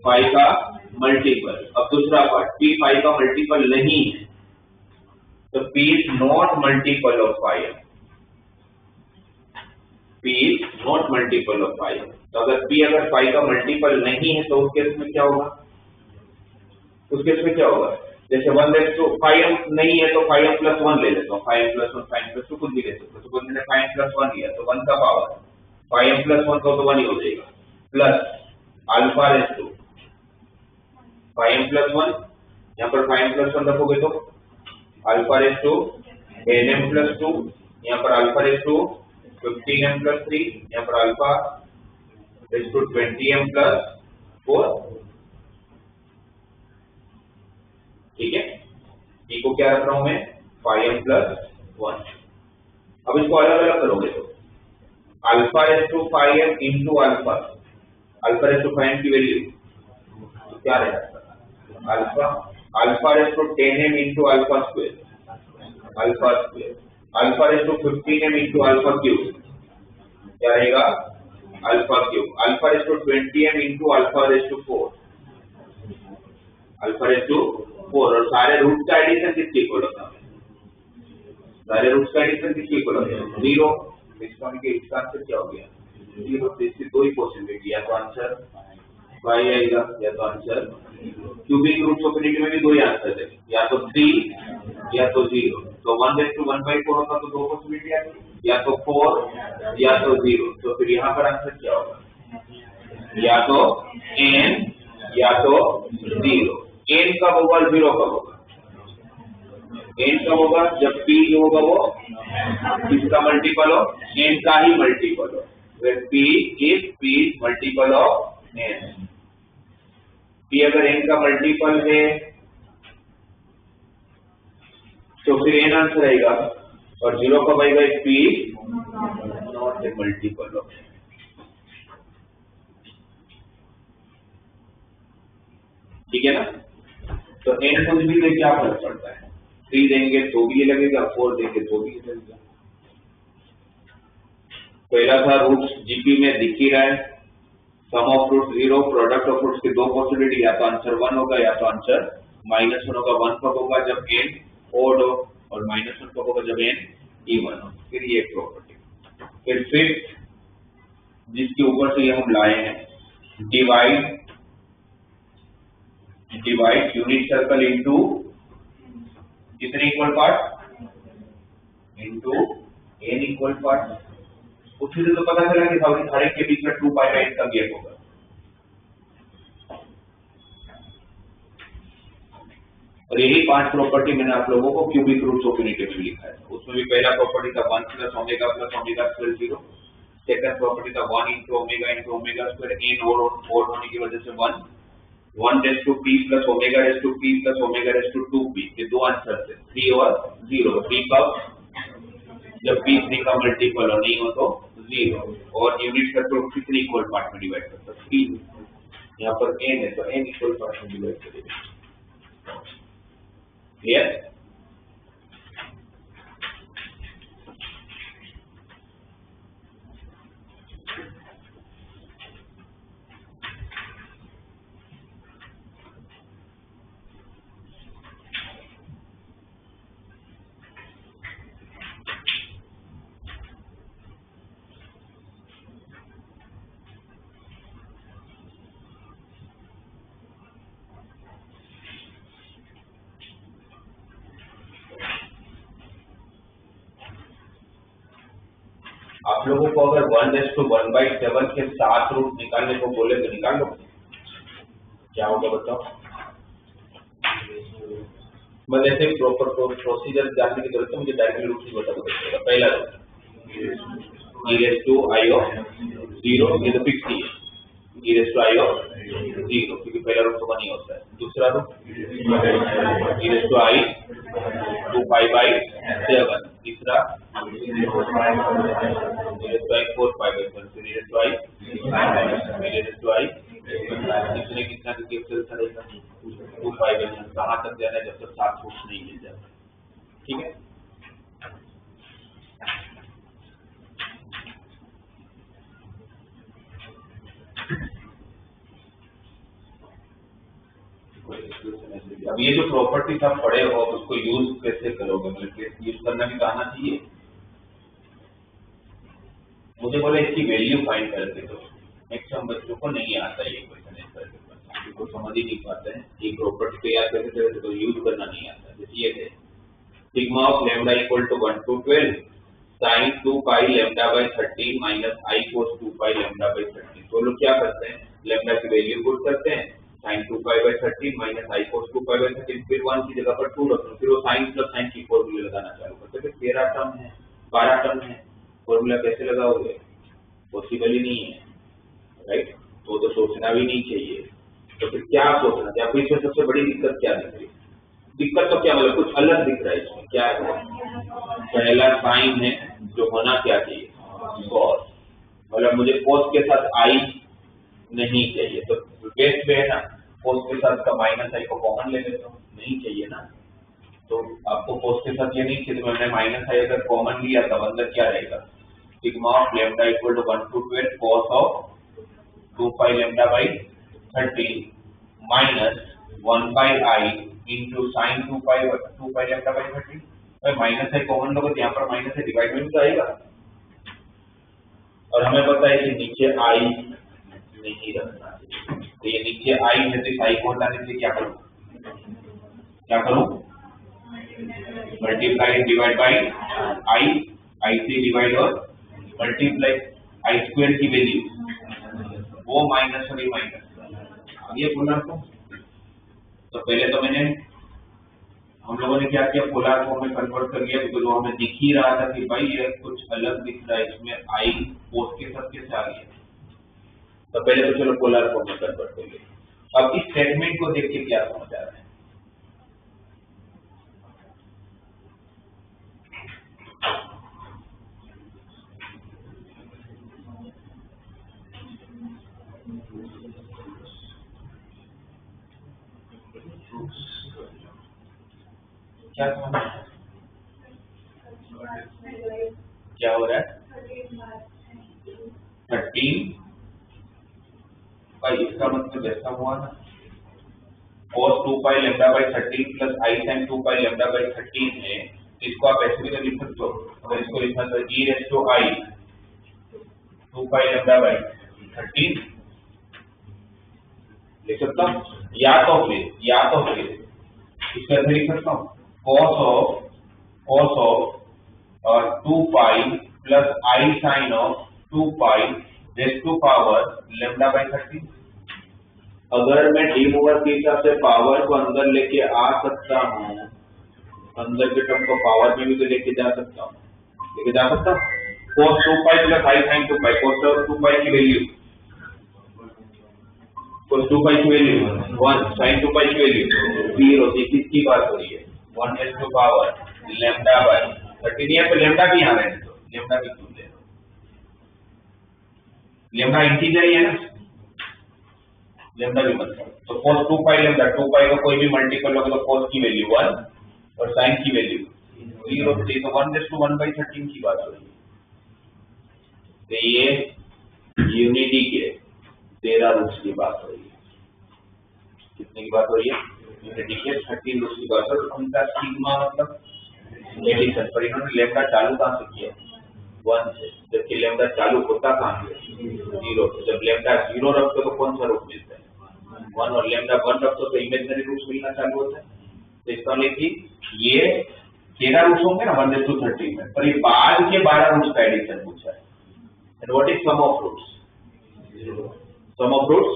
5 का मल्टीपल। अब दूसरा पार्ट, p 5 का मल्टीपल नहीं है तो p is not multiple of 5, p is not multiple of 5। तो अगर p अगर 5 का मल्टीपल नहीं है तो उस केस में क्या होगा, उस केस में क्या होगा, जैसे 1 रेज़ टू 5 नहीं है तो 5m प्लस 1 ले लेता हूँ, 5m प्लस 1 5m प्लस 2 कुछ भी ले सकते हो, तो कुछ मैंने 5m प्लस 1 लिया तो 1 का पावर 5m प्लस 1 तो 1 ही हो जाएगा, plus alpha raise to 5m plus 1, यहाँ पर 5m प्लस 1 रखोगे तो alpha raise to 10m plus 2, यहाँ पर alpha raise to 15m plus 3, यहाँ पर alpha raise to 20m plus 4। ठीक है, p को क्या रख रहा हूं मैं 5m प्लस 1। अब इसको अलग अलग करोगे तो alpha raise to 5m into alpha, alpha raise to 5m की वैल्यू तो क्या रहेगा alpha raise to 10m into alpha square, alpha raise to 15m into alpha cube क्या रहेगा alpha cube, alpha raise to 20m into alpha raise to 4, alpha raise to 4, और सारे रूट का एडिशन किसके इक्वल होता है, सारे रूट्स का एडिशन किसके इक्वल होता है 0। इसका आंसर क्या हो गया 0। तो इसकी दो ही पॉसिबिलिटी, या तो आंसर y आएगा या तो आंसर, क्यूबिक रूट ऑपरेटर में भी दो ही आंसर है, या तो 3 या तो 0। तो 1/1/4 होगा तो दो पॉसिबिलिटी आएगी, या तो 4 या तो 0। तो फिर यहाँ पर आंसर क्या होगा, या तो n या तो 0। n कब होगा 0 कब होगा, n कब होगा जब p जो होगा वो किसका मल्टीपल हो, n का ही मल्टीपल हो, when p is multiple of n। p अगर n का मल्टीपल है तो फिर n आंसर आएगा, और 0 कब आएगा p not a multiple of n। ठीक है ना, तो n कुछ भी दे क्या फर्क पड़ता है, 3 देंगे तो भी ये लगेगा, 4 देंगे तो भी ये लगेगा। पहला था रूट्स जीपी में दिख ही रहा है, sum of root 0, product of roots की दो पॉसिबिलिटी, या तो आंसर 1 होगा या तो आंसर -1 होगा। 1 कब होगा जब n ओड हो, और -1 कब होगा जब n इवन हो। फिर ये प्रॉपर्टी, फिर फिफ्थ जिसके ऊपर से ये हम लाए हैं, डिवाइड यूनिट सर्कल इनटू कितने equal part, into n equal part. उससे तो पता चला कि हर एक के बीच में 2π/n का गैप होगा। और यही 5 प्रॉपर्टी मैंने आप लोगों को क्यूबिक रूट्स ऑफ यूनिट में लिखा है। उसमें भी पहला प्रॉपर्टी था 1 + ω + ω2 0, सेकंड प्रॉपर्टी था 1 into ओमेगा स्क्वायर n और होने की वजह से 1 raise to p plus omega raise to p plus omega raise to 2p, ये दो आंसर थे 3 और 0। p कब, जब p 3 का मल्टीपल और नहीं हो तो 0, और यूनिट सर्कल कितने इक्वल पार्ट में डिवाइड करता है 3, यहाँ पर n है तो n इक्वल पार्ट में डिवाइड करेंगे। क्लियर? आप लोगों को अगर 1:1/7 के 7 रूट निकालने को बोले तो निकाल लो, क्या होगा बताओ? मैं जैसे प्रॉपर प्रोसीजर जानने की जरूरत है, मुझे डायरेक्टली रूट ही बता दो। पहला रूट e⁻⁻⁴, ये तो फिक्स ही है, e⁻⁻⁴, क्योंकि पहला रूट तो 1 ही होता है। दूसरा रूट e⁻²π/7, तीसरा कितने कितना कैपिटल करेगा 2π/7, कहाँ तक जाना है जब तक 7 रूट नहीं मिल जाता। ठीक है, अब ये जो प्रॉपर्टीज आप पढ़े हो उसको यूज कैसे करोगे, मतलब यूज करना भी तो आना चाहिए। मुझे बोले इसकी वैल्यू फाइंड करके दो, मैक्सिमम बच्चों को नहीं आता ये क्वेश्चन, इस तरह के को समझ ही नहीं पाते हैं। ये प्रॉपर्टी तैयार करके दे तो यूज करना नहीं आता। जैसे ये है sigma of lambda equal to 1 to 12 sin 2π λ/13 minus i cos 2π λ/13। तो लोग क्या करते हैं, लैम्डा की वैल्यू पुट करते हैं sin 2π/13 माइनस i cos 2π/13, फिर 1 की जगह पर 2 रखते हैं, फिर वो sin प्लस sin की फॉर्मूला लगाना चालू करते हैं। 13 टर्म है 12 टर्म है, फॉर्मूला कैसे लगाओगे, पॉसिबल ही नहीं है, राइट? तो सोचना भी नहीं चाहिए। तो फिर क्या सोचना चाहिए? आपको इसमें सबसे बड़ी दिक्कत क्या दिख रही है? दिक्कत तो क्या, मतलब कुछ अलग दिख रहा है इसमें, क्या है? पहला साइन है जो होना क्या चाहिए cos, मतलब मुझे cos के साथ i नहीं चाहिए, तो बेस्ट वे है ना cos के साथ का माइनस i को कॉमन ले लेता हूँ, नहीं चाहिए ना। तो आपको cos के साथ ये नहीं चाहिए, तो मैंने माइनस i अगर कॉमन लिया तब अंदर क्या रहेगा, sigma of lambda equal to 1 to 12 cos of 2π λ/13 minus 1/i into sine 2π λ/13। भाई माइनस i कॉमन लोगे तो यहाँ पर माइनस i डिवाइड में तो आएगा, और हमें पता है कि नीचे i नहीं रखना, तो ये नीचे i है तो i को हटाने के लिए क्या करूं, मल्टीप्लाई डिवाइड बाई i से डिवाइड और मल्टीप्लाई i स्क्वायर की वैल्यू वो माइनस और ये माइनस आगे पोलर को। तो पहले तो हम लोगों ने क्या किया, पोलर फॉर्म में कन्वर्ट कर लिया, क्योंकि जो हमें दिख ही रहा था कि भाई ये कुछ अलग दिख रहा है, इसमें i cos के साथ कैसे आ गया। तो पहले तो चलो पोलर फॉर्म में कन्वर्ट कर लिया। अब इस स्टेटमेंट को देख के क्या समझ आ रहा है, क्या समझ आ रहा है, क्या हो रहा है 13 भाई, इसका मतलब ऐसा हुआ ना cos 2π λ/13 प्लस i sin 2π λ/13 है, इसको आप ऐसे भी तो लिख सकते हो। अगर इसको लिखना तो e⁻⁻i 2π λ/13 लिख सकता हूँ, या तो फिर इसको ऐसे लिख सकता हूँ cos ऑफ और 2π plus i sin of 2π raise to power λ/13। अगर मैं डी मोवर के हिसाब से पावर को अंदर लेके आ सकता हूँ, अंदर के टर्म को पावर में भी तो लेके जा सकता हूँ, cos 2 pi plus i sin 2 pi, cos 2 पाई की वैल्यू, cos 2 पाई की वैल्यू 1, sin 2 पाई की वैल्यू 0। किसकी बात हो रही है? 1 raised to power lambda by 13। यहाँ पे lambda भी आ रहे हैं, तो lambda भी क्यों ले रहे हो? lambda इंटीजर ही है ना, lambda भी मत करो। तो cos 2 पाई lambda, 2 पाई का कोई भी मल्टीपल होगा तो cos की वैल्यू 1 और sin की वैल्यू 0। तो 1 raised to 1 by 13 की बात हो रही है। तो ये यूनिटी के 13 रूट्स की बात हो रही है। कितने की बात हो रही है? यूनिटी के 13 रूट्स की बात हो रही है। उनका सिग्मा मतलब एडिशन, पर इन्होंने लैम्डा चालू कहाँ से किया? 1 से, जबकि लैम्डा चालू होता कहाँ से? 0 से। जब लैम्डा 0 रखते तो कौन सा रूट मिलता है? 1, और लैम्डा 1 रखते तो इमेजिनरी रूट्स मिलना चालू होता है। तो इसका मतलब कि ये 13 रूट्स होंगे ना 1 to 13 में, पर ये बाद के 12 रूट्स का एडिशन पूछा है। And what is sum of roots? Sum of roots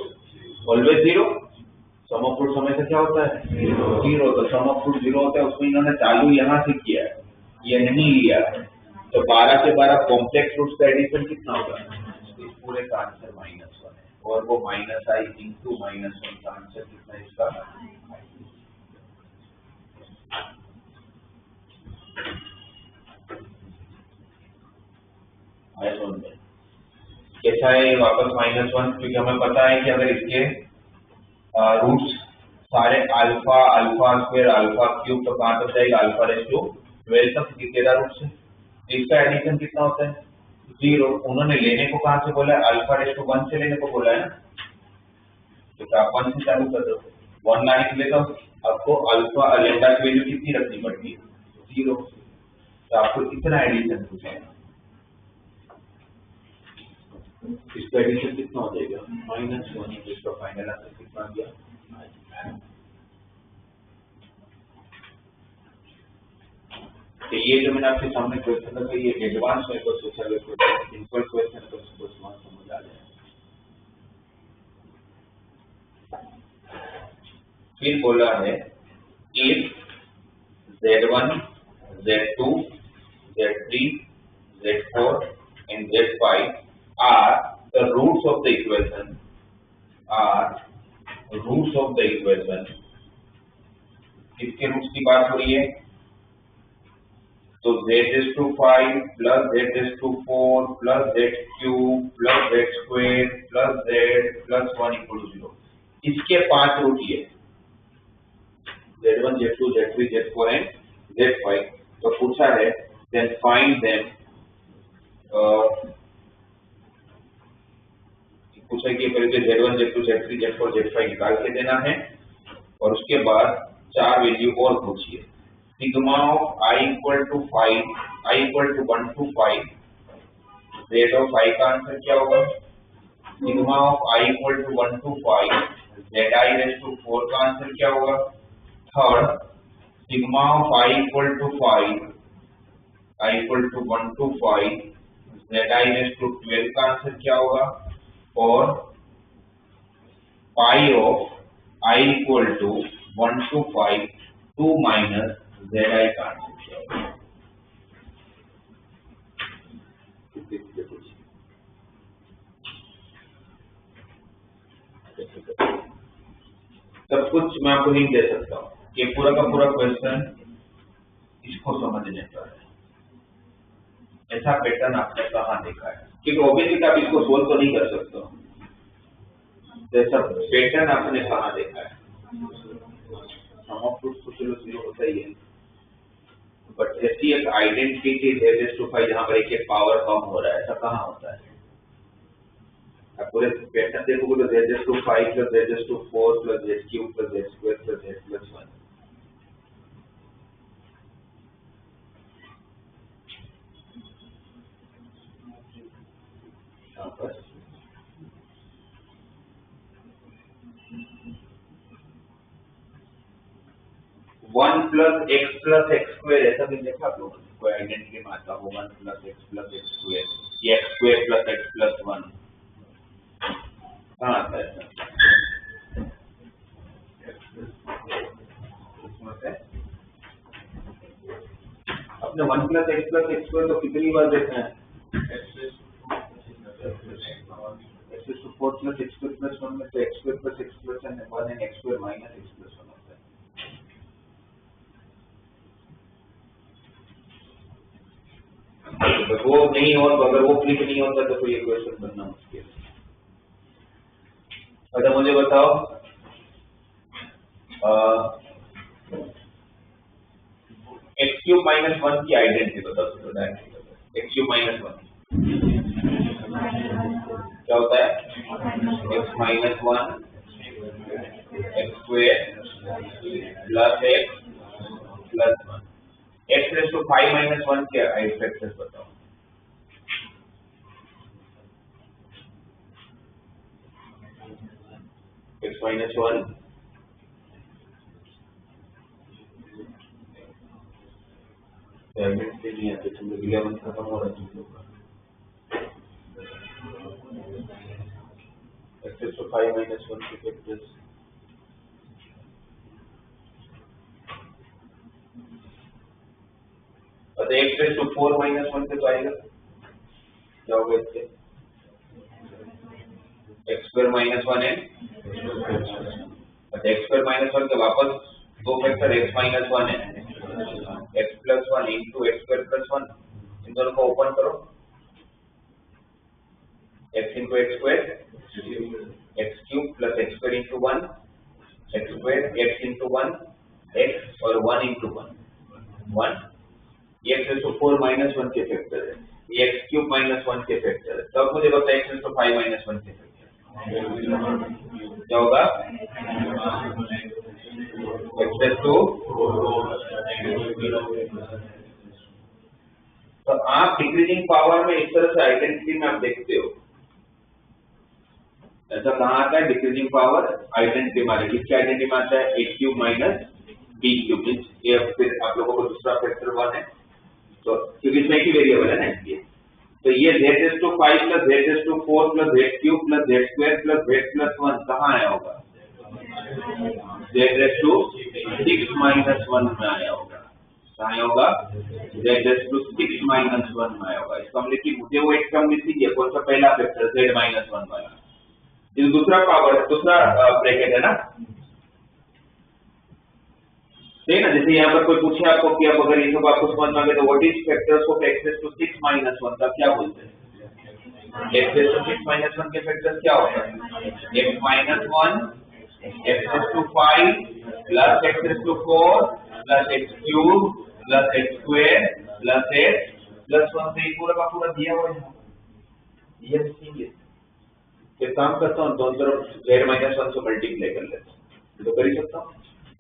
always 0। Sum of roots हमेशा क्या होता है? 0। तो सम ऑफ रूट 0 होता है, उसमें इन्होंने चालू यहाँ से किया है, ये नहीं लिया है। तो 12 के 12 कॉम्प्लेक्स रूट्स का एडिशन कितना होगा? इस पूरे का आंसर -1 है, और वो -i into -1 का आंसर कितना है इसका? कैसा है वापस -1? क्योंकि हमें पता है कि अगर इसके रूट्स सारे alpha, alpha square, alpha cube, तो कहाँ तक जाएगा? अल्फा रेज़ टू 12 तक। 13 रूट्स है, इसका एडिशन कितना होता है? 0। उन्होंने लेने को कहाँ से बोला है? अल्फा रेज़ टू 1 से लेने को बोला है ना, तो आप 1 से चालू कर दो। 1 लाने के लिए तो आपको अल्फा लैम्डा की वैल्यू कितनी रखनी पड़ती है? 0। तो आपको इतना एडिशन पूछेगा, इसका एडिशन कितना हो जाएगा? -1। इसका फाइनल आंसर कितना आ गया? तो ये जो मैंने आपके सामने क्वेश्चन रखा, ये एडवांस में तो सोचा सिंपल क्वेश्चन तो उसको समझ आ जाए। फिर बोला है if Z1, Z2, Z3, Z4 and Z5 are the roots of the equation, किसके रूट्स की बात हो रही है? तो Z⁵ plus Z⁴ plus Z³ plus Z² plus Z plus 1 = 0। इसके 5 रूट ये Z1, Z2, Z3, Z4 and Z5। तो पूछा है देन फाइंड देम, पूछा है कि पहले Z1, Z2, Z3, Z4, Z5 निकाल के देना है, और उसके बाद 4 वैल्यू और पूछिए। Sigma of I = 5, I = 1 to 5, Z of I का आंसर क्या होगा? Sigma of I = 1 to 5, Zi⁴ का आंसर क्या होगा? Third, sigma of I = 5, I = 1 to 5, Zi⁴ का आंसर क्या होगा? और पाई of I = 1 to 5, 2 minus Zi का आंसर क्या होगा? सब कुछ मैं आपको नहीं दे सकता हूँ, ये पूरा का पूरा क्वेश्चन इसको समझने पर है। ऐसा पैटर्न आपने कहाँ देखा है? क्योंकि ऑब्वियसली आप इसको सोल्व तो नहीं कर सकते हो, ऐसा पैटर्न आपने कहाँ देखा है? सम ऑफ रूट्स तो चलो 0 होता ही है, बट ऐसी एक आइडेंटिटी Z⁵ जहाँ पर एक पावर कम हो रहा है, ऐसा कहाँ होता है? आप पूरे पैटर्न देखोगे तो Z⁵ plus Z⁴ plus Z³ plus Z² plus Z plus 1। One plus x² ऐसा भी देखा आप लोगों ने? कोई आइडेंटिटी में आता हो 1 + x + x², या x² + x + 1 कहाँ आता है? अपने 1 + x + x² तो कितनी बार देखा है? प्लस वन में तो x square plus x plus one and x square minus x plus one होता है। तो वो नहीं हो, तो अगर वो क्लिक नहीं होता तो ये क्वेश्चन बनना मुश्किल है। अच्छा मुझे बताओ एक्स क्यूब माइनस वन की आइडेंटिटी बताओ। एक्स क्यूब माइनस वन क्या होता है? X minus one x square plus x plus one. X raise to 5 minus one के फैक्टर्स बताओ। एक्स माइनस वन नहीं आते, तुम लोग 11 खत्म हो रहा है तुम लोग का। X raise to 5 minus one के फैक्टर्स अतः x raise to 4 minus one पे तो आएगा, क्या होगा इससे? एक्स स्क्वायर माइनस वन है। अच्छा एक्स स्क्वायर माइनस वन के वापस दो फैक्टर एक्स माइनस वन है, X plus one into X square plus one, इन दोनों को ओपन करो। X into X square X cube plus X square into one X square X into one X और वन इंटू वन वन। ये एक्स टू 4 माइनस वन के फैक्टर है, ये एक्स क्यूब माइनस वन के फैक्टर है। तब मुझे बताया एक्स टू 5 माइनस वन के फैक्टर क्या होगा? एक्स टू तो आप डिक्रीजिंग पावर में इस तरह से आइडेंटिटी में आप देखते हो, ऐसा कहाँ आता है? डिक्रीजिंग पावर आइडेंटिटी में। किसकी आइडेंटिटी में आता है? ए क्यूब माइनस बी क्यूब। ये फिर आप लोगों को दूसरा फैक्टर वन है, तो क्योंकि इसमें एक ही वेरिएबल है ना इसलिए। तो ये z raise to 5 plus z raise to 4 plus z cube plus z square plus z plus 1 कहाँ आया होगा? z रेज़ टू 6 माइनस 1 में आया होगा। कहाँ आया होगा? z रेज़ टू 6 माइनस 1 में आया होगा। इसका मतलब कि मुझे वो एक टर्म मिसिंग है, कौन सा? पहला फैक्टर z माइनस 1 वाला। ये दूसरा पावर, दूसरा ब्रैकेट है ना, ठीक है ना। जैसे यहाँ पर कोई पूछे आपको कि अब अगर ये सब आपको समझ में आ गया तो what is factors of x raise to 6 minus 1 का क्या बोलते हैं? x रेज़ टू 6 माइनस 1 के फैक्टर्स क्या होता है? x minus 1 x raise to 5 plus x raise to 4 plus x cube plus x square plus x plus 1 से पूरा का पूरा दिया हुआ है। ये सीखिए फिर काम करता हूँ, दोनों तरफ z माइनस 1 से मल्टीप्लाई कर लेता हूँ, तो कर ही सकता हूँ।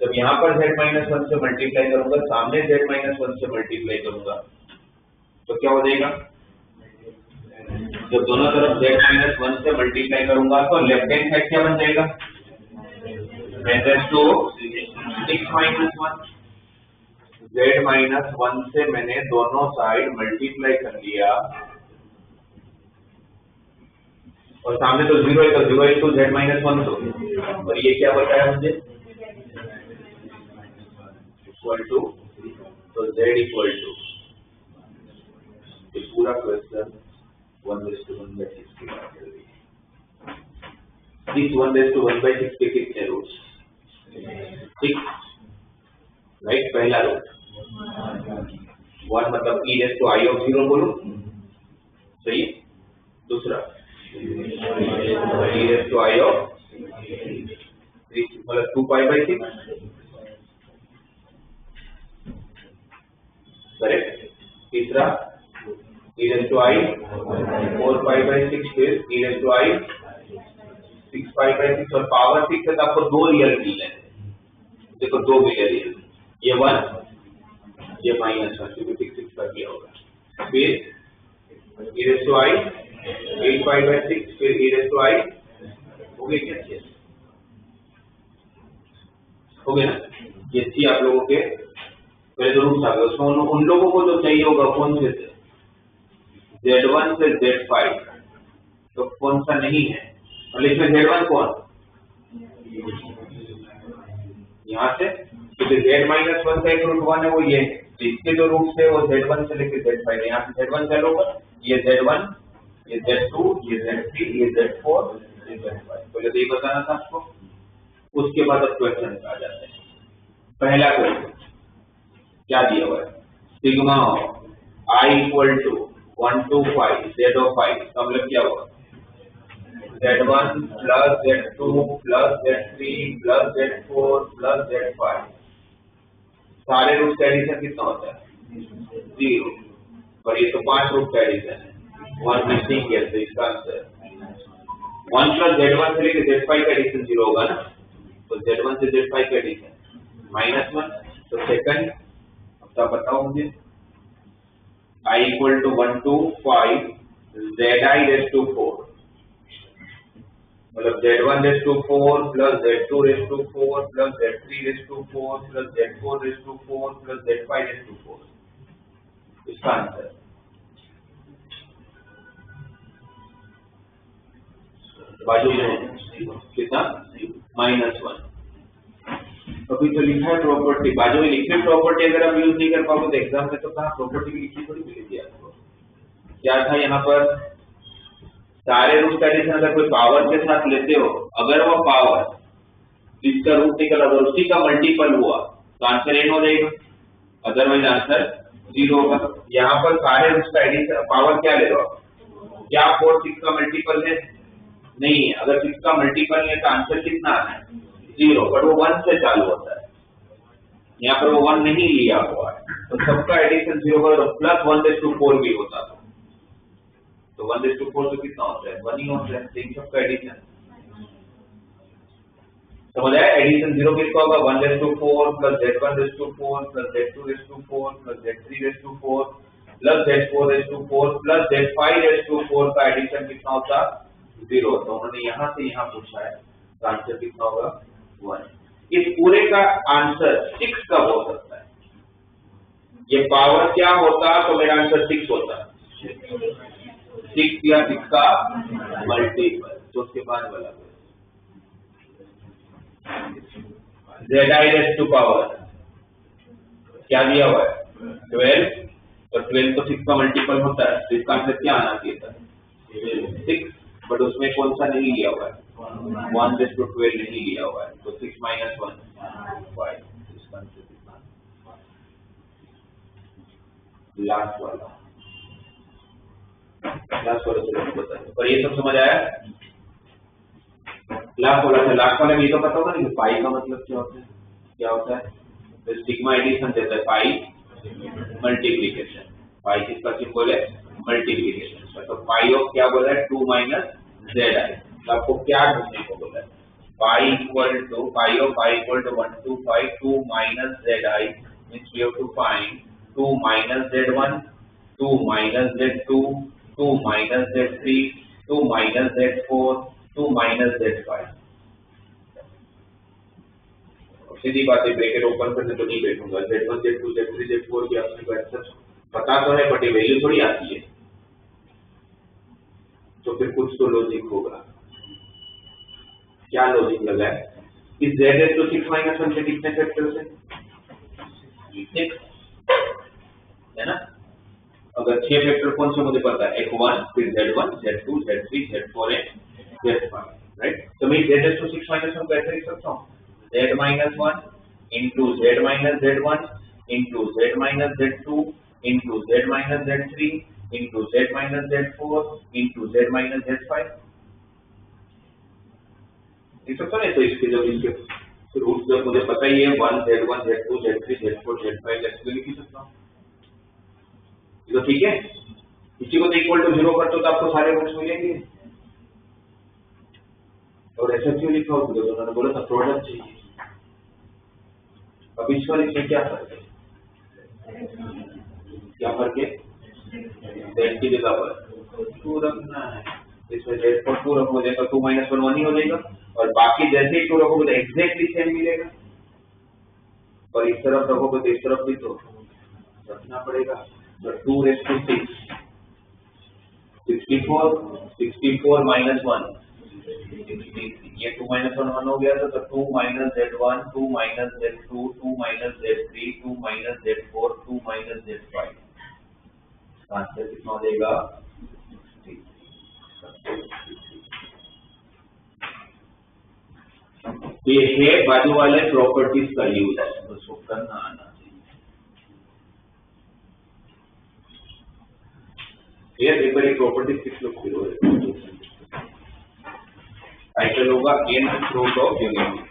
जब यहाँ पर z माइनस 1 से मल्टीप्लाई करूंगा, सामने z माइनस 1 से मल्टीप्लाई करूंगा तो क्या हो जाएगा? जब दोनों तरफ z माइनस 1 से मल्टीप्लाई करूंगा तो लेफ्ट हैंड साइड क्या बन जाएगा? z raise to 6 minus 1। z minus 1 से मैंने दोनों साइड मल्टीप्लाई कर लिया और सामने तो 0 है, तो 0 इंटू z माइनस 1 तो, और ये क्या बताया मुझे? इक्वल टू, तो z इक्वल टू, ये पूरा क्वेश्चन 1:1/6 की बात कर रही है। इस 1:1/6 के कितने रूट्स? 6, राइट। पहला रूट 1 मतलब e raise to i of 0 बोलो, सही। दूसरा e raise to i of 3 मतलब 2π/6, करेक्ट। तीसरा e रेज़ टू i 4π/6 फिर e रेज़ टू i 6π/6 और पावर 6 है तो आपको दो रियल मिल रहे हैं। देखो दो मिले रियल, ये 1 ये -1 क्योंकि 6 का किया होगा। फिर e रेज़ टू i 8π/6 फिर e रेज़ टू i हो गई क्या? हो गया ना। ये थी आप लोगों के पहले तो रूट्स आ गए। उसमें उन लोगों को जो चाहिए होगा कौन से थे? Z1 से Z5 तो कौन सा नहीं है? मतलब इसमें Z1 कौन? यहाँ से क्योंकि z माइनस 1 का एक रूट 1 है, वो ये है। तो इसके जो रूट्स है वो Z1 से लेकर Z5 है। यहाँ से Z1 चलोगा, ये Z1 ये Z2 ये Z3 ये Z4 पहले तो ये बताना था आपको, उसके बाद अब क्वेश्चन आ जाते हैं। पहला क्वेश्चन क्या दिया हुआ है, sigma i equal to 1 to 5 z of 5 का मतलब क्या हुआ, z1 plus z2 plus z3 plus z4 plus z5, सारे रूट्स का एडिशन कितना होता है 0, और ये तो 5 रूट का एडिशन है, 1 मिसिंग है, तो इसका आंसर 1 प्लस z1 से लेकर z5 का एडिशन 0 होगा ना, तो z1 से z5 का एडिशन -1, तो सेकंड अब बताओ मुझे, I equal to 1 to 5 zi raise to 4, मतलब z1 raise to 4 plus z2 raise to 4 plus z3 raise to 4 plus z4 raise to 4 plus z5 raise to 4, इसका आंसर बाजू में कितना -1। अभी तो लिखा है प्रॉपर्टी, बाजू में लिखी प्रॉपर्टी अगर आप यूज नहीं कर पाओगे तो एग्जाम में तो कहाँ प्रॉपर्टी की लिखी थोड़ी मिलेगी आपको। क्या था यहाँ पर, सारे रूट का एडिशन अगर कोई पावर के साथ लेते हो, अगर वो पावर जिसका रूट निकला अगर उसी का मल्टीपल हुआ तो आंसर n हो जाएगा, अदरवाइज आंसर 0 होगा। यहाँ पर सारे रूट का एडिशन पावर क्या ले रहे हो, क्या 4 6 का मल्टीपल है, नहीं है, अगर 6 का मल्टीपल है तो आंसर कितना आता है 0, पर वो 1 से चालू होता है, यहाँ पर वो 1 नहीं लिया हुआ है, तो सबका एडिशन 0 होगा, प्लस 1/4 भी होता था, तो 1/4 तो कितना होता है 1 ही होता है, इन सबका एडिशन समझ आया। एडिशन 0 किसका होगा 1/4 plus z1/4 plus z2/4 plus z3/4 plus z4/4 plus z5/4 का एडिशन कितना होता 0, तो उन्होंने यहाँ से यहाँ पूछा है, तो आंसर कितना होगा 1। इस पूरे का आंसर 6 कब हो सकता है, ये पावर क्या होता तो मेरा आंसर 6 होता, 6 या 6 का मल्टीपल, तो उसके बाद वाला zi रेज़ टू पावर क्या दिया हुआ है 12, तो 12 तो 6 का मल्टीपल होता है, तो इसका आंसर क्या आना चाहिए था 6, बट उसमें कौन सा नहीं लिया हुआ है 1/12 नहीं लिया हुआ है, तो 6 - 1 5, इसका आंसर कितना, लास्ट वाला से बताइए। पर ये सब समझ आया, लास्ट वाला में ये तो पता होगा ना पाई का मतलब क्या होता है, तो सिग्मा एडिशन देता है पाई मल्टीप्लिकेशन, पाई किसका सिंबल है मल्टीप्लिकेशन, तो पाई ऑफ क्या बोला है 2 - zi, आपको क्या ढूंढने को बोला है, pi equal to pi of i equal to 1 to 5 2 - zi, means we have to find 2 - z1 2 - z2 2 - z3 2 - z4 2 - z5, सीधी बात है, ब्रैकेट ओपन करके तो नहीं बैठूंगा, z1 z2 z3 z4 की आपने आंसर पता तो है, बट ये वैल्यू थोड़ी आती है, तो फिर कुछ तो लॉजिक होगा। क्या लॉजिक लगा है, इस z/6 - 1 से कितने फैक्टर्स हैं 6 है ना, अगर 6 फैक्टर कौन से मुझे पता है, x1 फिर z1 z2 z3 z4 है z5, राइट, तो मैं z/6 - 1 कैसे लिख सकता हूँ z - 1 into z - z1 into z - z2 into z - z3 into z - z4 into z - z5, ये सब तो इसके जब इसके रूट जब मुझे पता ही है 1 z1 z2 z3 z4 z5 ऐसे लिख सकता हूँ, ये तो ठीक है। इसी को तो इक्वल टू 0 करते हो तो आपको सारे रूट्स मिलेंगे, और ऐसा क्यों लिखा हो, तो उन्होंने बोला था प्रोडक्ट चाहिए। अब इस वाले में क्या फर्क है, क्या फर्क है, z की जगह पर 2 रखना है, इसमें z पर 2 रखो जाएगा, 2 - 1 1 ही हो जाएगा, और बाकी जैसे ही 2 रखोगे तो एग्जैक्टली सेम मिलेगा, और इस तरफ रखोगे तो इस तरफ भी तो रखना पड़ेगा, तो 2/6 64 64 - 1 63, ये 2 - 1 1 हो गया, तो 2 - z1 2 - z2 2 - z3 2 - z4 2 - z5, answer कितना हो जाएगा तो ये है बाजू वाले प्रॉपर्टीज का यूज, उसको करना आना चाहिए। एक बार प्रॉपर्टीज किस लोग टाइटल होगा n root of unity.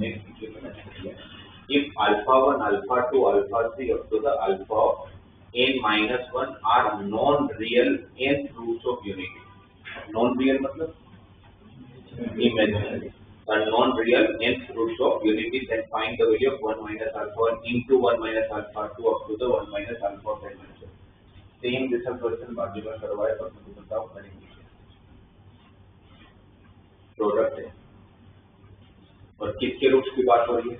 Next equation है, if alpha 1, alpha 2, alpha 3 up to the alpha n minus 1 are non-real nth roots of unity. Non-real मतलब imaginary. Are non-real nth roots of unity, then find the value of 1 minus alpha 1 into 1 minus alpha 2 up to the 1 minus alpha 10 minus 1. Same जैसा क्वेश्चन बाजू में करवाया पर मुझे बताओ करेंगे। प्रोडक्ट है और किसके रूट्स की बात हो रही है?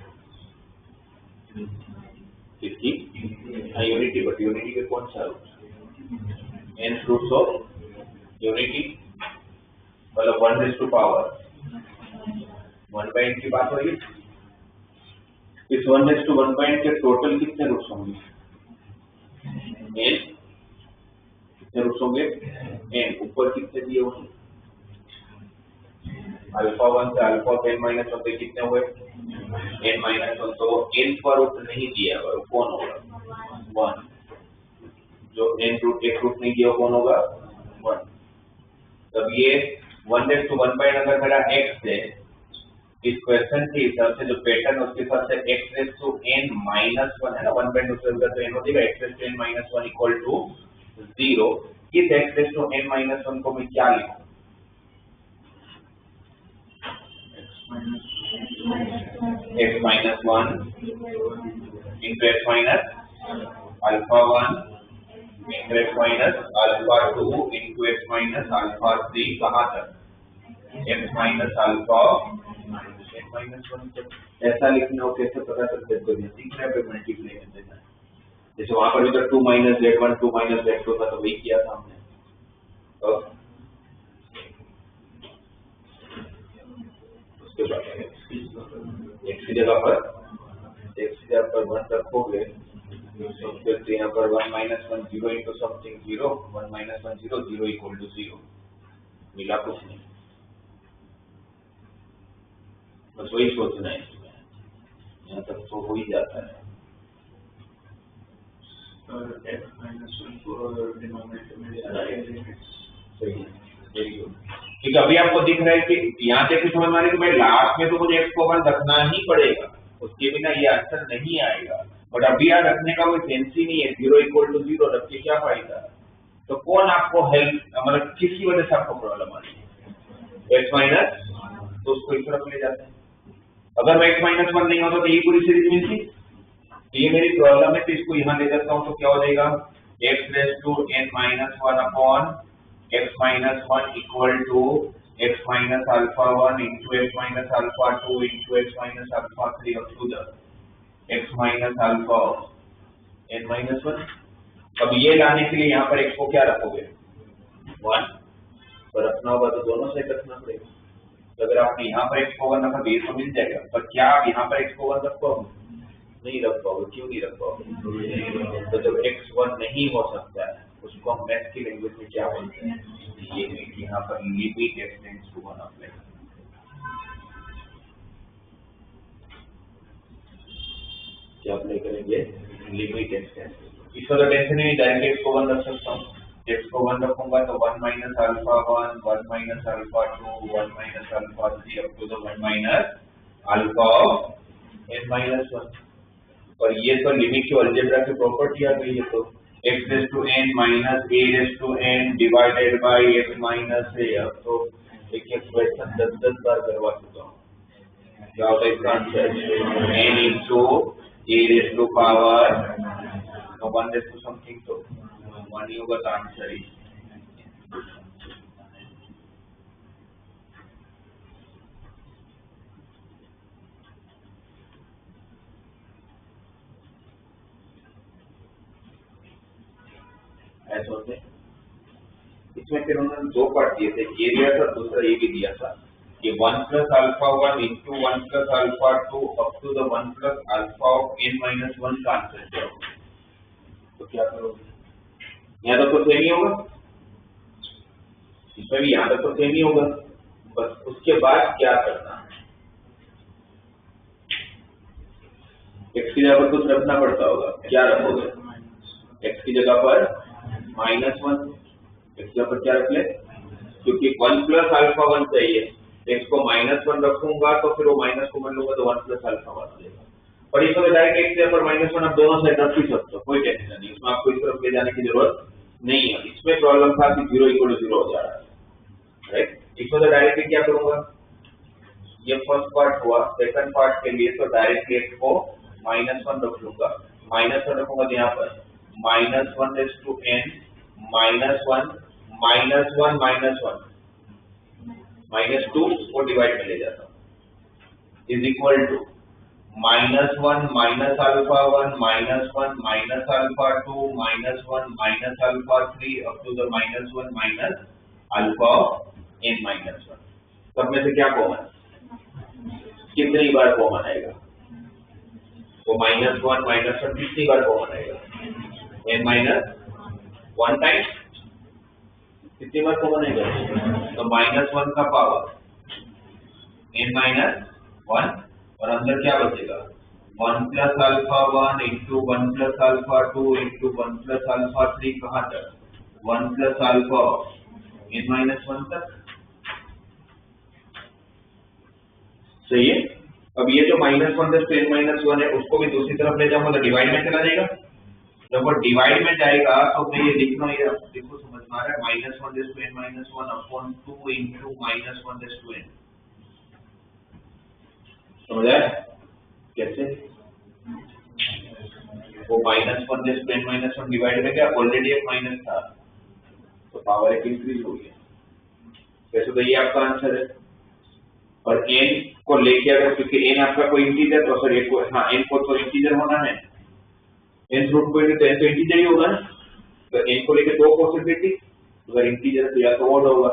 किसकी? यूनिटी, बट यूनिटी के कौन सा root? n roots of unity, मतलब 1 टू पावर 1/n की बात हो रही है। इस 1 टू 1/n के टोटल कितने रूट्स होंगे? n कितने रूट्स होंगे? n ऊपर कितने दिए होंगे? अल्फा 1 से अल्फा n माइनस 1 पे कितने हुए? n माइनस 1, तो n पर रूट नहीं दिया हुआ कौन होगा? 1। जो n रूट एक रूट नहीं दिया कौन होगा? 1। तब ये 1 to 1/n अगर मेरा x है, इस क्वेश्चन के हिसाब से जो पैटर्न उसके हिसाब से x raised to n minus 1 है ना, 1/n दूसरे उधर तो n हो जाएगा x raised to n minus 1 equal to 0। इस x raised to n minus 1 को मैं क्या लिखूं? x minus 1 into x minus alpha 1 into x minus alpha 2 into x minus alpha 3 कहाँ तक? x minus alpha x minus 1 तक। ऐसा लिखना हो कैसे पता कर सकते हो? सीखने पे मल्टीप्लाई कर देना है। जैसे वहां पर भी तो 2 minus z1 2 minus z2 था, तो वही किया था हमने। तो उसके बाद x की जगह पर 1 रखोगे तो फिर यहाँ पर 1 minus 1 0 into something 0 1 minus 1 0 0 equal to 0 मिला कुछ नहीं, बस वही सोचना है इसमें। यहाँ तक तो हो ही जाता है। x minus 1 को डिनोमिनेटर में सही है, वेरी गुड। ठीक है, अभी आपको दिख रहा है कि यहाँ से कुछ समझ में आ रही है कि भाई लास्ट में तो मुझे x को 1 रखना ही पड़ेगा, उसके बिना ये आंसर नहीं आएगा। बट अभी यहाँ रखने का कोई सेंस ही नहीं है, 0 इक्वल टू 0 रख के क्या फायदा? तो कौन आपको हेल्प, मतलब किसकी वजह से आपको प्रॉब्लम आ रही है? x माइनस, तो उसको इस तरफ ले जाते हैं। अगर मैं x माइनस 1 नहीं होता तो ये पूरी सीरीज मिलती, ये मेरी प्रॉब्लम है, तो इसको यहाँ ले जाता हूँ तो क्या हो जाएगा? x raised to n minus 1 upon x minus 1 equal to x minus alpha 1 into x minus alpha 2 into x minus alpha 3 up to the x minus alpha n minus 1। अब ये लाने के लिए यहाँ पर x को क्या रखोगे? 1 पर रखना होगा तो दोनों से रखना पड़ेगा। तो अगर आपने यहाँ पर x को 1 रखा तो ये तो मिल जाएगा, पर क्या आप यहाँ पर x को 1 रख पाओगे? नहीं रख पाओगे। क्यों नहीं रख पाओगे? तो जब x 1 नहीं हो सकता है उसको हम मैथ की लैंग्वेज में क्या बोलते हैं? ये यहाँ पर limit x tends to 1 apply. क्या अप्लाई करेंगे? Limit x tends to. इसका तो टेंशन नहीं, डायरेक्ट x को 1 रख सकता हूँ। x को 1 रखूंगा तो 1 minus alpha 1 1 minus alpha 2 1 minus alpha 3 up to the 1 minus alpha n minus 1। और ये तो लिमिट की अलजेब्रा की प्रॉपर्टी आ गई है। तो x raised to n minus a raised to n divided by x minus a। अब तो एक क्वेश्चन 10 बार करवा चुका हूँ। क्या होता है इसका answer? n into a raised to power 1 raised to something, तो 1 ही होगा। तो आंसर ही ऐसे होते। इसमें फिर उन्होंने 2 पार्ट दिए थे, ये दिया था, दूसरा ये भी दिया था कि 1 plus alpha 1 into 1 plus alpha 2 up to the 1 plus alpha of n minus 1 का आंसर क्या होगा? तो क्या करोगे? यहाँ तक तो सेम ही होगा, इसमें भी यहाँ तक तो सेम ही होगा, बस उसके बाद क्या करना है? x की जगह पर कुछ रखना पड़ता होगा। क्या रखोगे? x की जगह पर -1, x की जगह पर क्या रख ले? क्योंकि 1 plus alpha 1 चाहिए, x को -1 रखूंगा तो फिर वो माइनस को मैं लूंगा तो 1 + अल्फा 1 देगा। और इसमें डायरेक्ट x से पर -1 आप दोनों साइड रख ही सकते हो, कोई टेंशन नहीं, इसमें आपको इस तरफ ले जाने की जरूरत नहीं है। इसमें प्रॉब्लम था कि 0 = 0 हो जा रहा है, राइट। इसमें तो डायरेक्टली क्या करूंगा, ये फर्स्ट पार्ट हुआ, सेकंड पार्ट के लिए तो डायरेक्टली x को -1 रख लूंगा, -1 रखूंगा तो यहाँ पर -1 n -1 -1 -2 को डिवाइड में ले जाता हूँ, is equal to -1 - α1 -1 - α2 -1 - α3 up to the -1 - αn-1। सब में से क्या कॉमन, कितनी बार कॉमन आएगा, वो -1 -1 कितनी बार कॉमन आएगा, n-1 टाइम्स, कितनी बार कॉमन आएगा, तो -1 का पावर n-1 और अंदर क्या बचेगा, 1 + α1 × 1 + α2 × 1 + α3 कहाँ तक, 1 + α n-1 तक, सही है। अब ये जो -1 + n-1 है उसको भी दूसरी तरफ ले जाऊंगा तो डिवाइड में चला जाएगा, जब वो डिवाइड में जाएगा तो मैं ये लिख रहा हूँ, ये देखो समझ में आ रहा है, -1 + n-1 अपॉन 2 × -1 + n, समझ आया कैसे, वो -1 + n-1 डिवाइड में गया, ऑलरेडी एक माइनस था तो पावर एक इंक्रीज हो गया, वैसे तो ये आपका आंसर है। और n को लेके अगर, क्योंकि n आपका कोई इंटीजर, तो सर एक हाँ n को तो इंटीजर होना है, n रूट कोई नहीं तो n तो इंटीजर ही होगा ना, तो n को लेके दो पॉसिबिलिटी, अगर इंटीजर तो या तो ऑड होगा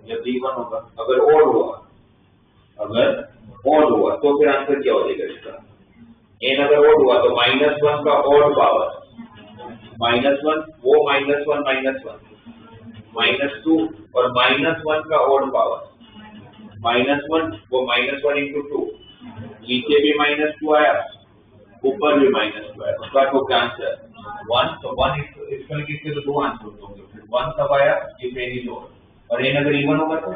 या इवन होगा, अगर ऑड हुआ तो फिर आंसर क्या हो जाएगा इसका, n अगर ऑड हुआ तो -1 का ऑड पावर -1 वो -1 -2 और -1 का ऑड पावर -1 वो -1 × 2, नीचे भी -2 आया, ऊपर भी -2 आया, उसका तो आंसर 1, तो 1 इसका किसके तो दो आंसर होंगे, फिर 1 कब आया, ये पहली लो, और n अगर इवन होगा तो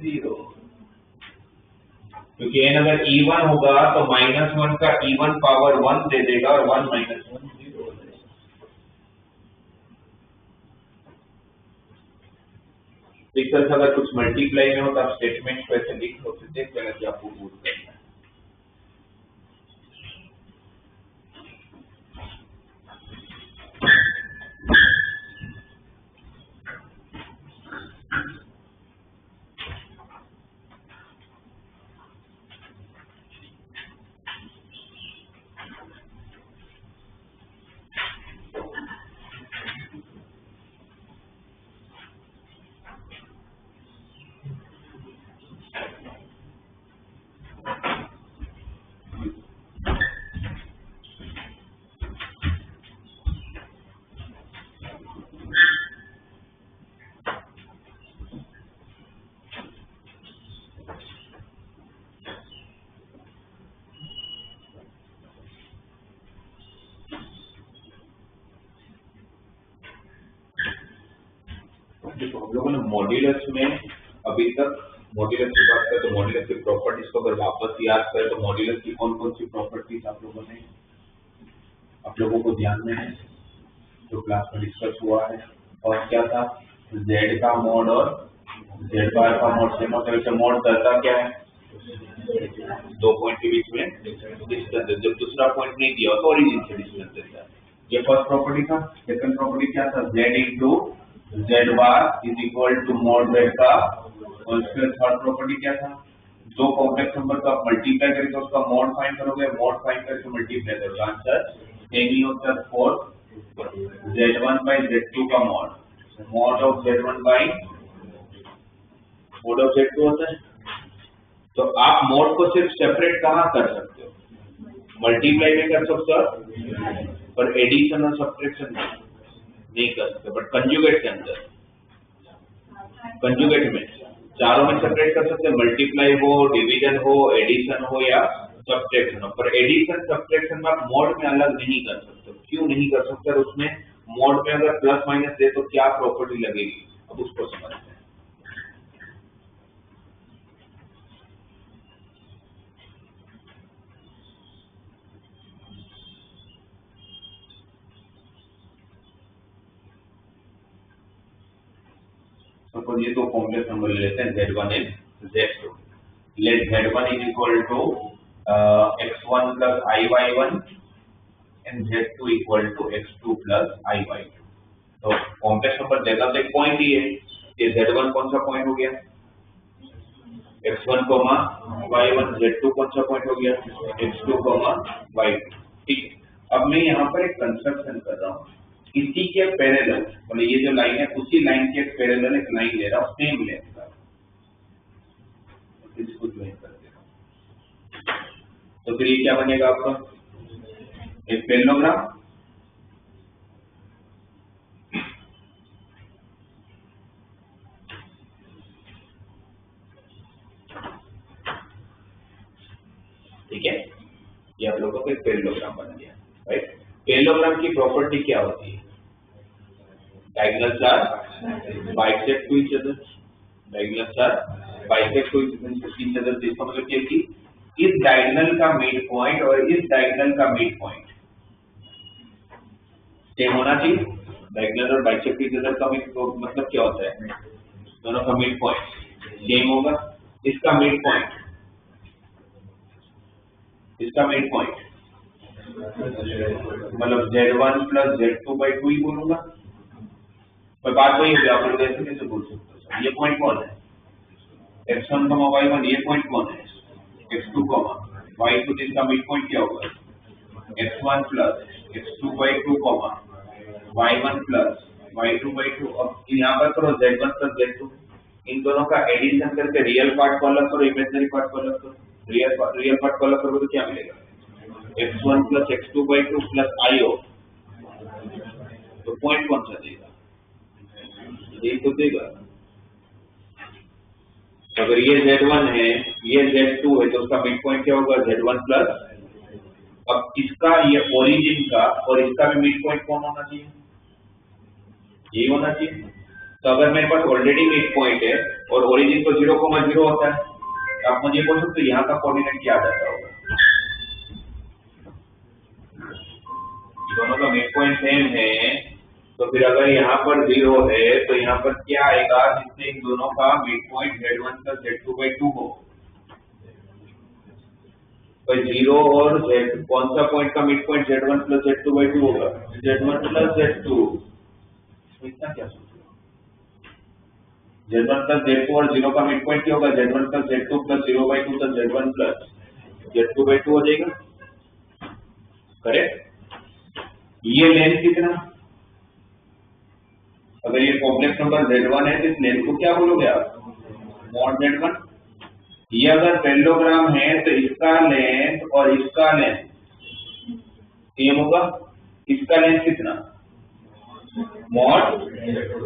0, क्योंकि n अगर इवन होगा तो -1 का इवन पावर 1 दे देगा और 1 - 1 0 हो जाएगा। इस तरह से अगर कुछ मल्टीप्लाई में हो तो आप स्टेटमेंट को ऐसे लिख लो, फिर देख लेना कि आपको प्रूव करना है। देखो हम लोगों ने मॉड्यूलस में अभी तक मॉड्यूलस की बात करें तो मॉड्यूलस की प्रॉपर्टीज को अगर वापस याद करें तो मॉड्यूलस की कौन कौन सी प्रॉपर्टीज आप लोगों को ध्यान में है, जो क्लास में डिस्कस हुआ है, और क्या था, z का मॉड और z बार का मॉड सेम होता है, मॉड करता क्या है, दो पॉइंट के बीच में डिस्टेंस, जब दूसरा पॉइंट नहीं दिया तो ओरिजिन से डिस्टेंस देता है, ये फर्स्ट प्रॉपर्टी था। सेकंड प्रॉपर्टी क्या था, z × z bar is equal to mod z का होल स्क्वायर। थर्ड प्रॉपर्टी क्या था, दो कॉम्प्लेक्स नंबर का मल्टीप्लाई करके उसका मॉड फाइंड करोगे, मॉड फाइंड करके मल्टीप्लाई करोगे, आंसर सेम ही होता है 4 z1/z2 का मॉड ऑफ z1/z2 होता है। तो आप मॉड को सिर्फ सेपरेट कहाँ कर सकते हो, मल्टीप्लाई में कर सकते हो, पर एडिशन और सब्ट्रैक्शन नहीं कर सकते, बट कंजुगेट के अंदर, कंजुगेट में चारों में सेपरेट कर सकते हैं, मल्टीप्लाई हो, डिवीजन हो, एडिशन हो या सब्ट्रैक्शन हो, पर एडिशन सब्ट्रैक्शन में आप मॉड में अलग नहीं कर सकते। क्यों नहीं कर सकते, और उसमें मॉड में अगर प्लस माइनस दे तो क्या प्रॉपर्टी लगेगी, अब उसको समझते हैं। सपोज ये दो कॉम्प्लेक्स नंबर ले लेते हैं Z1 and Z2। Let Z1 is equal to x1 plus iy1 and Z2 equal to x2 plus iy2। तो कॉम्प्लेक्स नंबर Z1 एक पॉइंट ही है, ये Z1 कौन सा पॉइंट हो गया, x1, y1, Z2 कौन सा पॉइंट हो गया, x2, y2। ठीक है, अब मैं यहाँ पर एक कंस्ट्रक्शन कर रहा हूँ, इसी के पैरेलल, मतलब ये जो लाइन है उसी लाइन के पैरेलल एक लाइन ले रहा हूँ सेम लेंथ का, इसको ज्वाइन कर दे रहा हूँ। तो फिर ये क्या बनेगा आपका, एक पैरेललोग्राम। ठीक है, ये आप लोगों को एक पैरेललोग्राम बन गया, राइट। पैरेललोग्राम की प्रॉपर्टी क्या होती है, diagonals are bisect to each other, diagonals are bisect to each other। इसका मतलब क्या है कि इस डायगोनल का मिड पॉइंट और इस डायगोनल का मिड पॉइंट सेम होना चाहिए। डायगोनल और बाइसेक्ट टू ईच अदर का मतलब क्या होता है, दोनों का मिड पॉइंट सेम होगा। इसका मिड पॉइंट, इसका मिड पॉइंट मतलब Z1 प्लस Z2/2 ही बोलूंगा, पर बात वही होगी, आप लोग ऐसे कैसे बोल सकते हो। ये पॉइंट कौन है, x1, y1, ये पॉइंट कौन है, x2, y2। इसका मिड पॉइंट क्या होगा, x1 plus x2/2, y1 plus y2/2। अब यहाँ पर करो Z1 प्लस Z2, इन दोनों का एडिशन करके रियल पार्ट को अलग करो, इमेजिनरी पार्ट को अलग करो। रियल पार्ट को अलग करोगे तो क्या मिलेगा, x1 plus x2/2 plus IO। तो पॉइंट कौन सा देगा, ये तो देगा। अगर ये Z1 है, ये Z2 है, तो उसका मिड पॉइंट क्या होगा, Z1 प्लस। अब इसका ये ओरिजिन का और इसका भी मिड पॉइंट कौन होना चाहिए, ये होना चाहिए। तो अगर मेरे पास ऑलरेडी मिड पॉइंट है और ओरिजिन तो 0,0 होता है, तो आप मुझे बोल सकते यहाँ का कोऑर्डिनेट क्या आ जाता होगा, दोनों का मिड पॉइंट सेम है। तो फिर अगर यहाँ पर 0 है तो यहाँ पर क्या आएगा, जिससे इन दोनों का mid point Z1 plus Z2/2 हो। तो 0 और Z कौन सा पॉइंट का mid point Z1 plus Z2/2 होगा, Z1 प्लस Z2। इतना क्या सोच रहे हो, Z1 प्लस Z2 और 0 का मिड पॉइंट क्या होगा, Z1 plus Z2 plus 0/2 plus Z1 plus Z2/2 हो जाएगा, करेक्ट। ये लेंथ कितना, अगर ये कॉम्प्लेक्स नंबर Z1 है तो इस लेंथ को क्या बोलोगे आप, मॉड Z1। ये अगर पैरेललोग्राम है तो इसका लेंथ और इसका लेंथ सेम होगा। इसका लेंथ कितना, मॉड,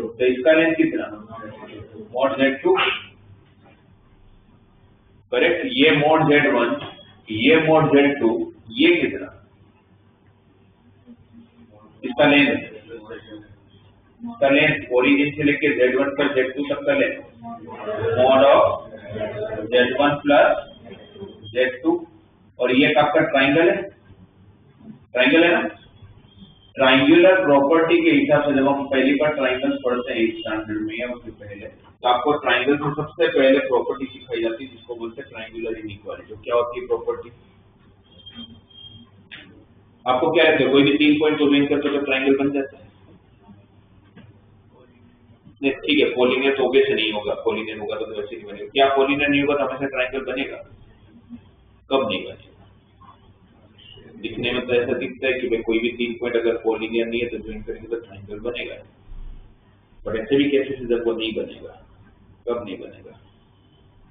तो इसका लेंथ कितना, मॉड Z2, करेक्ट। ये मॉड Z1, ये मॉड Z2, ये कितना, इसका लेंथ, इसका लेंथ ओरिजिन से लेके Z1 प्लस Z2 तक का length, mod of Z1 plus Z2। और ये आपका ट्राइंगल है, ट्राइंगल है ना। ट्राइंगुलर प्रॉपर्टी के हिसाब से जब हम पहली बार ट्राइंगल पढ़ते हैं स्टैंडर्ड में या उससे पहले, तो आपको ट्राइंगल की सबसे पहले प्रॉपर्टी सिखाई जाती है जिसको बोलते हैं ट्राइंगुलर इनइक्वालिटी। क्या होती है प्रॉपर्टी, आपको क्या लगता है, कोई भी 3 पॉइंट को ज्वाइन करते तो ट्राइंगल बन जाता है। ठीक है, कोलिनियर तो ऑब्वियस नहीं होगा, कोलिनियर होगा तो वैसे नहीं बनेगा। क्या कोलिनियर नहीं होगा तो हमेशा ट्राइंगल बनेगा, कब नहीं बनेगा। दिखने में तो ऐसा दिखता है कि भाई कोई भी 3 पॉइंट अगर कोलिनियर नहीं है तो ज्वाइन करेंगे तो ट्राइंगल बनेगा, बट ऐसे भी केसेस है जब वो नहीं बनेगा, कब नहीं बनेगा।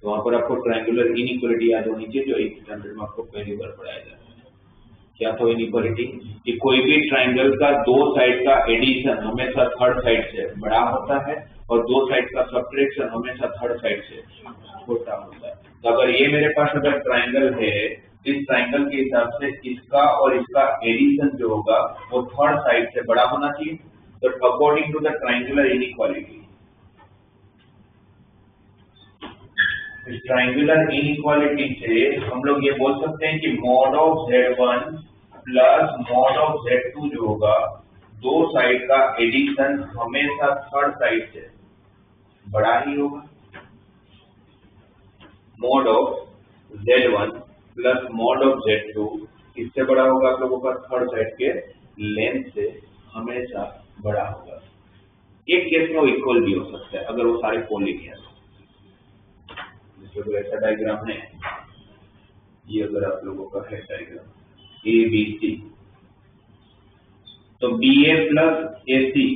तो वहां पर आपको ट्राइंगुलर इनइक्वालिटी याद होनी चाहिए, जो 8th स्टैंडर्ड में आपको पहली बार पढ़ाया जाता है। क्या था इनइक्वालिटी, कि कोई भी ट्राइंगल का दो साइड का एडिशन हमेशा थर्ड साइड से बड़ा होता है और दो साइड का सब्ट्रैक्शन हमेशा थर्ड साइड से छोटा होता है। तो अगर ये मेरे पास अगर ट्राइंगल है, इस ट्राइंगल के हिसाब से इसका और इसका एडिशन जो होगा वो थर्ड साइड से बड़ा होना चाहिए। तो according to the triangular inequality, इस ट्राइंगुलर इनइक्वालिटी से हम लोग ये बोल सकते हैं कि mod of Z1 plus mod of Z2 जो होगा, दो साइड का एडिशन हमेशा थर्ड साइड से बड़ा ही होगा। Mod of Z1 plus mod of Z2 किससे बड़ा होगा? आप लोगों का थर्ड साइड के लेंथ से हमेशा बड़ा होगा। एक केस में वो इक्वल भी हो सकता है अगर वो सारे कोलिनियर हो। जैसे कोई ऐसा डायग्राम है, ये अगर आप लोगों का है डायग्राम ABC, तो BA प्लस AC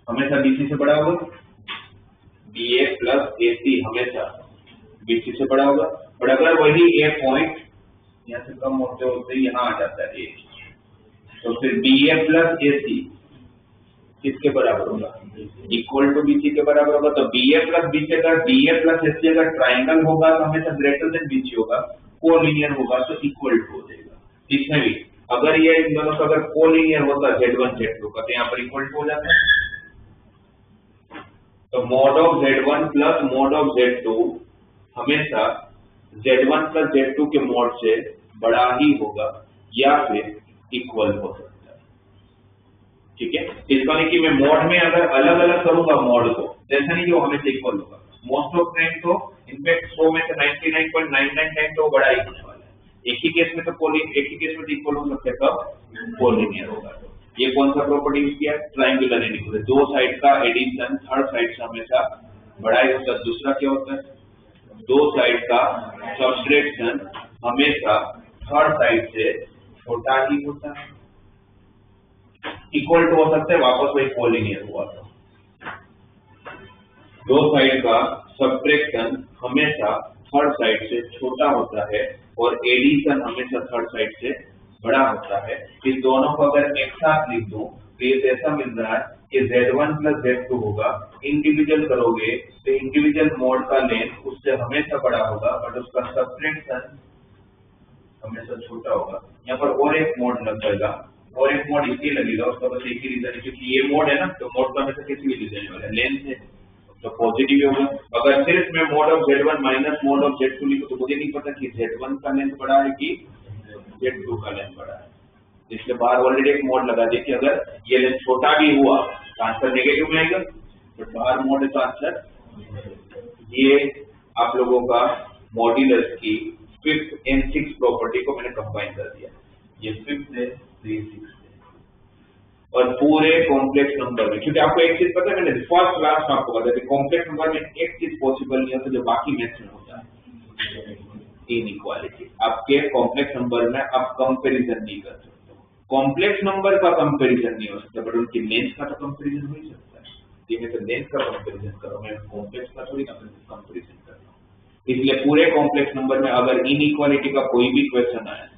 हमेशा BC से बड़ा होगा। BA प्लस AC हमेशा BC से बड़ा होगा। और अगर वही A पॉइंट यहाँ से कम होते होते यहाँ आ जाता है A, तो फिर BA प्लस AC किसके बराबर होगा? इक्वल टू BC के बराबर होगा। तो BA प्लस BC अगर BA प्लस AC अगर ट्राइंगल होगा तो हमेशा ग्रेटर देन BC होगा, कोलिनियर होगा तो इक्वल टू हो जाएगा। इसमें भी अगर ये इन दोनों का अगर कोलिनियर होता Z1 Z2 का तो यहाँ पर इक्वल टू हो जाता है। तो mod of Z1 plus mod of Z2 हमेशा Z1 प्लस Z2 के मॉड से बड़ा ही होगा या फिर इक्वल हो सकता है। ठीक है, इसका नहीं कि मैं मॉड में अगर अलग अलग करूंगा मॉड को, जैसा नहीं कि वो हमेशा इक्वल होगा। मोस्ट ऑफ टाइम तो इनफैक्ट 100 में से 99.99 टाइम तो बड़ा ही होने वाला है। एक ही केस में तो इक्वल हो सकता है, कब? कोलिनियर होगा। तो ये कौन सा प्रॉपर्टी यूज किया? Triangular inequality. दो साइड का एडिशन थर्ड साइड से हमेशा बड़ा ही होता है। दूसरा क्या होता है? दो साइड का सब्ट्रैक्शन हमेशा थर्ड साइड से छोटा ही होता है। इक्वल टू हो सकता है, वापस वही कोलिनियर हुआ था। दो साइड का सब्ट्रैक्शन हमेशा थर्ड साइड से छोटा होता है और एडिशन हमेशा थर्ड साइड से बड़ा होता है। इस दोनों को अगर एक साथ लिख दूं तो ये ऐसा मिल रहा है कि Z1 प्लस Z2 होगा। इंडिविजुअल करोगे तो इंडिविजुअल मोड का लेंथ उससे हमेशा बड़ा होगा बट उसका सब्ट्रैक्शन हमेशा छोटा होगा। यहाँ पर और एक मोड लग जाएगा, और एक मोड इसलिए लगेगा, उसका बस एक ही रीजन है क्योंकि ये मोड है ना, तो मोड का हमेशा किसी भी रीजन वाला लेंथ है तो पॉजिटिव होगा। अगर सिर्फ मैं mode of Z1 minus mode of Z2 लिखूं तो मुझे नहीं पता कि Z1 का लेंथ बड़ा है कि Z2 का लेंथ बड़ा है। इसलिए बाहर ऑलरेडी एक मोड लगा दिया कि अगर ये लेंथ छोटा भी हुआ तो आंसर नेगेटिव में आएगा, तो बाहर मोड है तो आंसर। ये आप लोगों का मॉड्यूलस की 5th and 6th प्रॉपर्टी को मैंने कंबाइन कर दिया। ये 5th है, 3 6 और पूरे कॉम्प्लेक्स नंबर में, क्योंकि आपको एक चीज पता है, मैंने फर्स्ट क्लास में आपको बताया कॉम्प्लेक्स नंबर में एक चीज पॉसिबल नहीं होता जो बाकी मैथ्स में होता है, इनइक्वालिटी। आपके कॉम्प्लेक्स नंबर में आप कंपैरिजन नहीं कर सकते। कॉम्प्लेक्स नंबर का कंपैरिजन नहीं हो सकता बट उनकी लेंथ का तो कंपैरिजन हो ही सकता है। ये मैं तो लेंथ का कंपैरिजन कर रहा हूं, मैं कॉम्प्लेक्स का थोड़ी ना कंपैरिजन कर रहा हूं। इसलिए पूरे कॉम्प्लेक्स नंबर में अगर इनइक्वालिटी का कोई भी क्वेश्चन आया,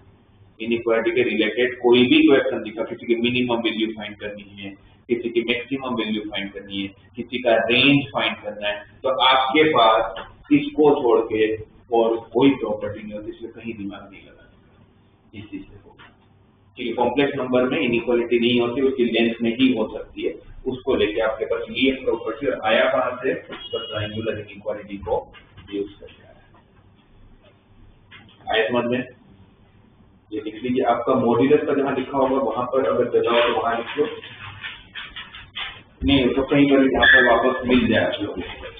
इनइक्वालिटी के रिलेटेड कोई भी क्वेश्चन दिखा, किसी की मिनिमम वैल्यू फाइंड करनी है, किसी की मैक्सिमम वैल्यू फाइंड करनी है, किसी का रेंज फाइंड करना है, तो आपके पास इसको छोड़ के और कोई प्रॉपर्टी नहीं होती, इसलिए कहीं दिमाग नहीं लगाना इस चीज से होगा। ठीक है, कॉम्प्लेक्स नंबर में इनइक्वालिटी नहीं होती, उसकी लेंथ में ही हो सकती है। उसको लेके आपके पास ये प्रॉपर्टी आया कहां से? तो ट्रायंगुलर इनइक्वालिटी को यूज करके आया समझ में। ये लिख लीजिए, आपका मॉड्यूलस का जहां लिखा होगा वहां पर अगर जगह हो तो वहां लिख लो, नहीं तो कहीं पर जहां पर वापस मिल जाए आप लोगों को।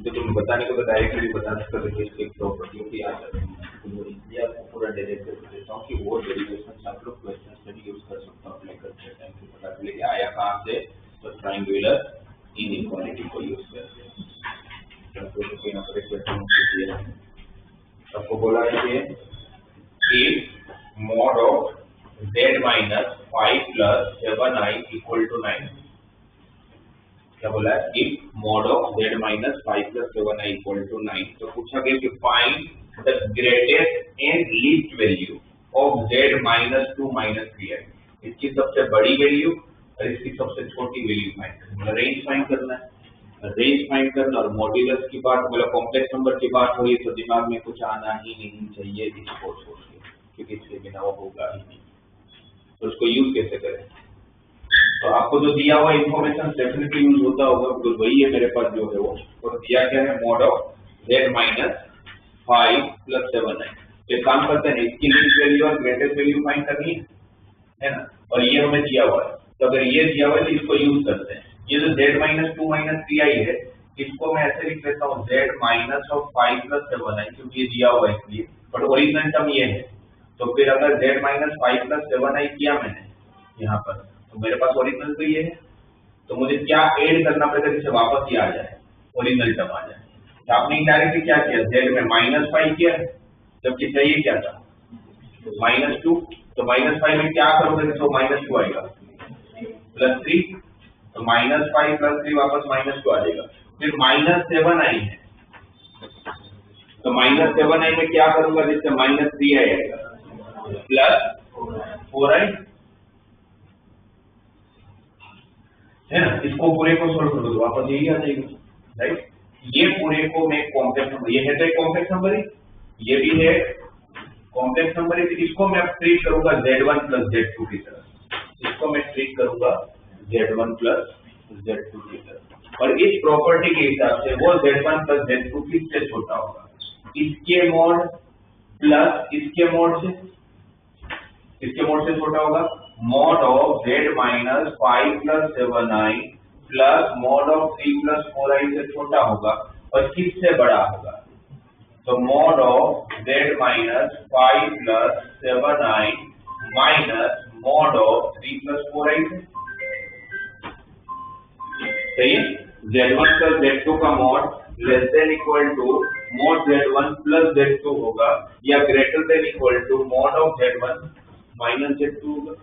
देखो बताने को तो डायरेक्टली बता सकता था कि इसकी प्रॉपर्टियों की याद रखनी आपको पूरा डायरेक्ट कर देता हूँ कि वो डेरिवेशन आप लोग क्वेश्चन से भी यूज कर सकते हो अप्लाई करते टाइम कि पता चले कि आया कहाँ से, तो ट्रायंगुलर इनइक्वालिटी को यूज करते हैं। तो यहाँ पर एक क्वेश्चन आपको बोला है कि mod of z minus 5 plus 7i equal to 9। क्या बोला है? If mod of z minus 5 plus 7i equal to 9। तो पूछा गया कि find the greatest and least value of z minus 2 minus 3i। इसकी सबसे बड़ी वैल्यू और इसकी सबसे छोटी वैल्यू फाइंड करना, रेंज फाइंड करना है। रेंज फाइंड करना और मॉड्यूलस की बात, बोला कॉम्प्लेक्स नंबर की बात हुई तो दिमाग में कुछ आना ही नहीं चाहिए इसको छोड़ के, क्योंकि इसके बिना वो होगा ही नहीं। तो उसको यूज कैसे करें? तो आपको जो दिया हुआ इन्फॉर्मेशन डेफिनेटली यूज होता होगा, तो वही है मेरे पास जो है वो। और दिया क्या है? Mod of z minus 5 plus 7i। तो काम करते हैं, इसकी लीस्ट वैल्यू और ग्रेटेस्ट वैल्यू फाइंड करनी है ना, और ये हमें दिया हुआ है। तो अगर ये दिया हुआ है तो इसको यूज करते हैं। ये जो z माइनस 2 माइनस 3i है, इसको मैं ऐसे लिख लेता हूँ z minus of 5 plus 7i, क्योंकि ये दिया हुआ है इसलिए, बट ओरिजिनल टर्म ये है। तो फिर अगर z माइनस 5 प्लस 7i किया मैंने यहाँ पर, तो मेरे पास ओरिजिनल तो ये है। तो मुझे क्या ऐड करना पड़ेगा जिससे वापस ये आ जाए, ओरिजिनल टर्म आ जाए। तो आपने डायरेक्टली क्या किया, z में माइनस 5 किया, जबकि चाहिए क्या था माइनस 2। तो माइनस 5 में क्या करोगे तो माइनस 2 आएगा, प्लस 3। तो माइनस 5 प्लस 3 वापस माइनस 2 आ जाएगा। फिर माइनस 7i है, तो माइनस 7i में क्या करूंगा जिससे माइनस 3i आएगा, प्लस 4i है ना। इसको पूरे को सोल्व कर दो वापस यही आ जाएगा, राइट। ये पूरे को मैं कॉम्प्लेक्स नंबर, ये है तो एक कॉम्प्लेक्स नंबर ही, ये भी है कॉम्प्लेक्स नंबर है। इसको मैं ट्रीट करूंगा z1 प्लस z2 की तरह, इसको मैं ट्रीट करूंगा z1 प्लस z2 की तरह। और इस प्रॉपर्टी के हिसाब से वो z1 प्लस z2 किससे छोटा होगा, इसके मोड प्लस इसके मोड से, इसके मोड से छोटा होगा। Mod of z minus 5 plus 7i plus mod of 3 plus 4i से छोटा होगा, और किससे बड़ा होगा, तो mod of z minus 5 plus 7i minus mod of 3 plus 4i से। सही है। z1 प्लस z2 का mod less than equal to mod z1 plus z2 होगा, या greater than equal to mod of z1 minus z2 होगा।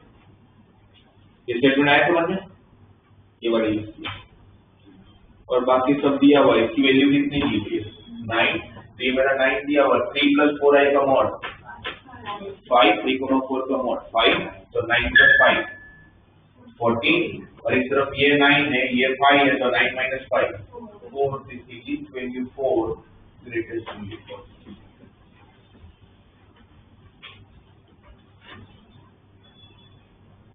ये स्टेटमेंट आया समझ में, ये वाली। और बाकी सब दिया हुआ है, इसकी वैल्यू कितनी दी हुई है 9। तो ये मेरा 9 दिया हुआ, 3 प्लस 4i का मॉड 5, 3,4 का मॉड 5, तो 9 प्लस 5 14। और इस तरफ ये 9 है, ये 5 है, तो 9 माइनस 5 4, 24 ग्रेटेस्ट वैल्यू।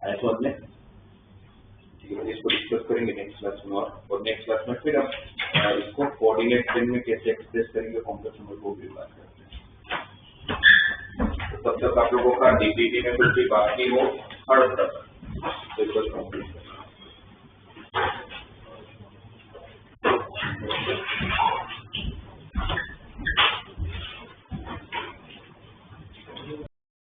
ऐसा होता है। इसको डिस्कस करेंगे नेक्स्ट क्लास में, और नेक्स्ट क्लास में फिर हम कोऑर्डिनेट प्लेन में कैसे एक्सप्रेस करेंगे कॉम्प्लेक्स नंबर को भी बात करते हैं। तो तब तक आप लोगों का डीपीटी में कुछ भी बाकी हो हर तरह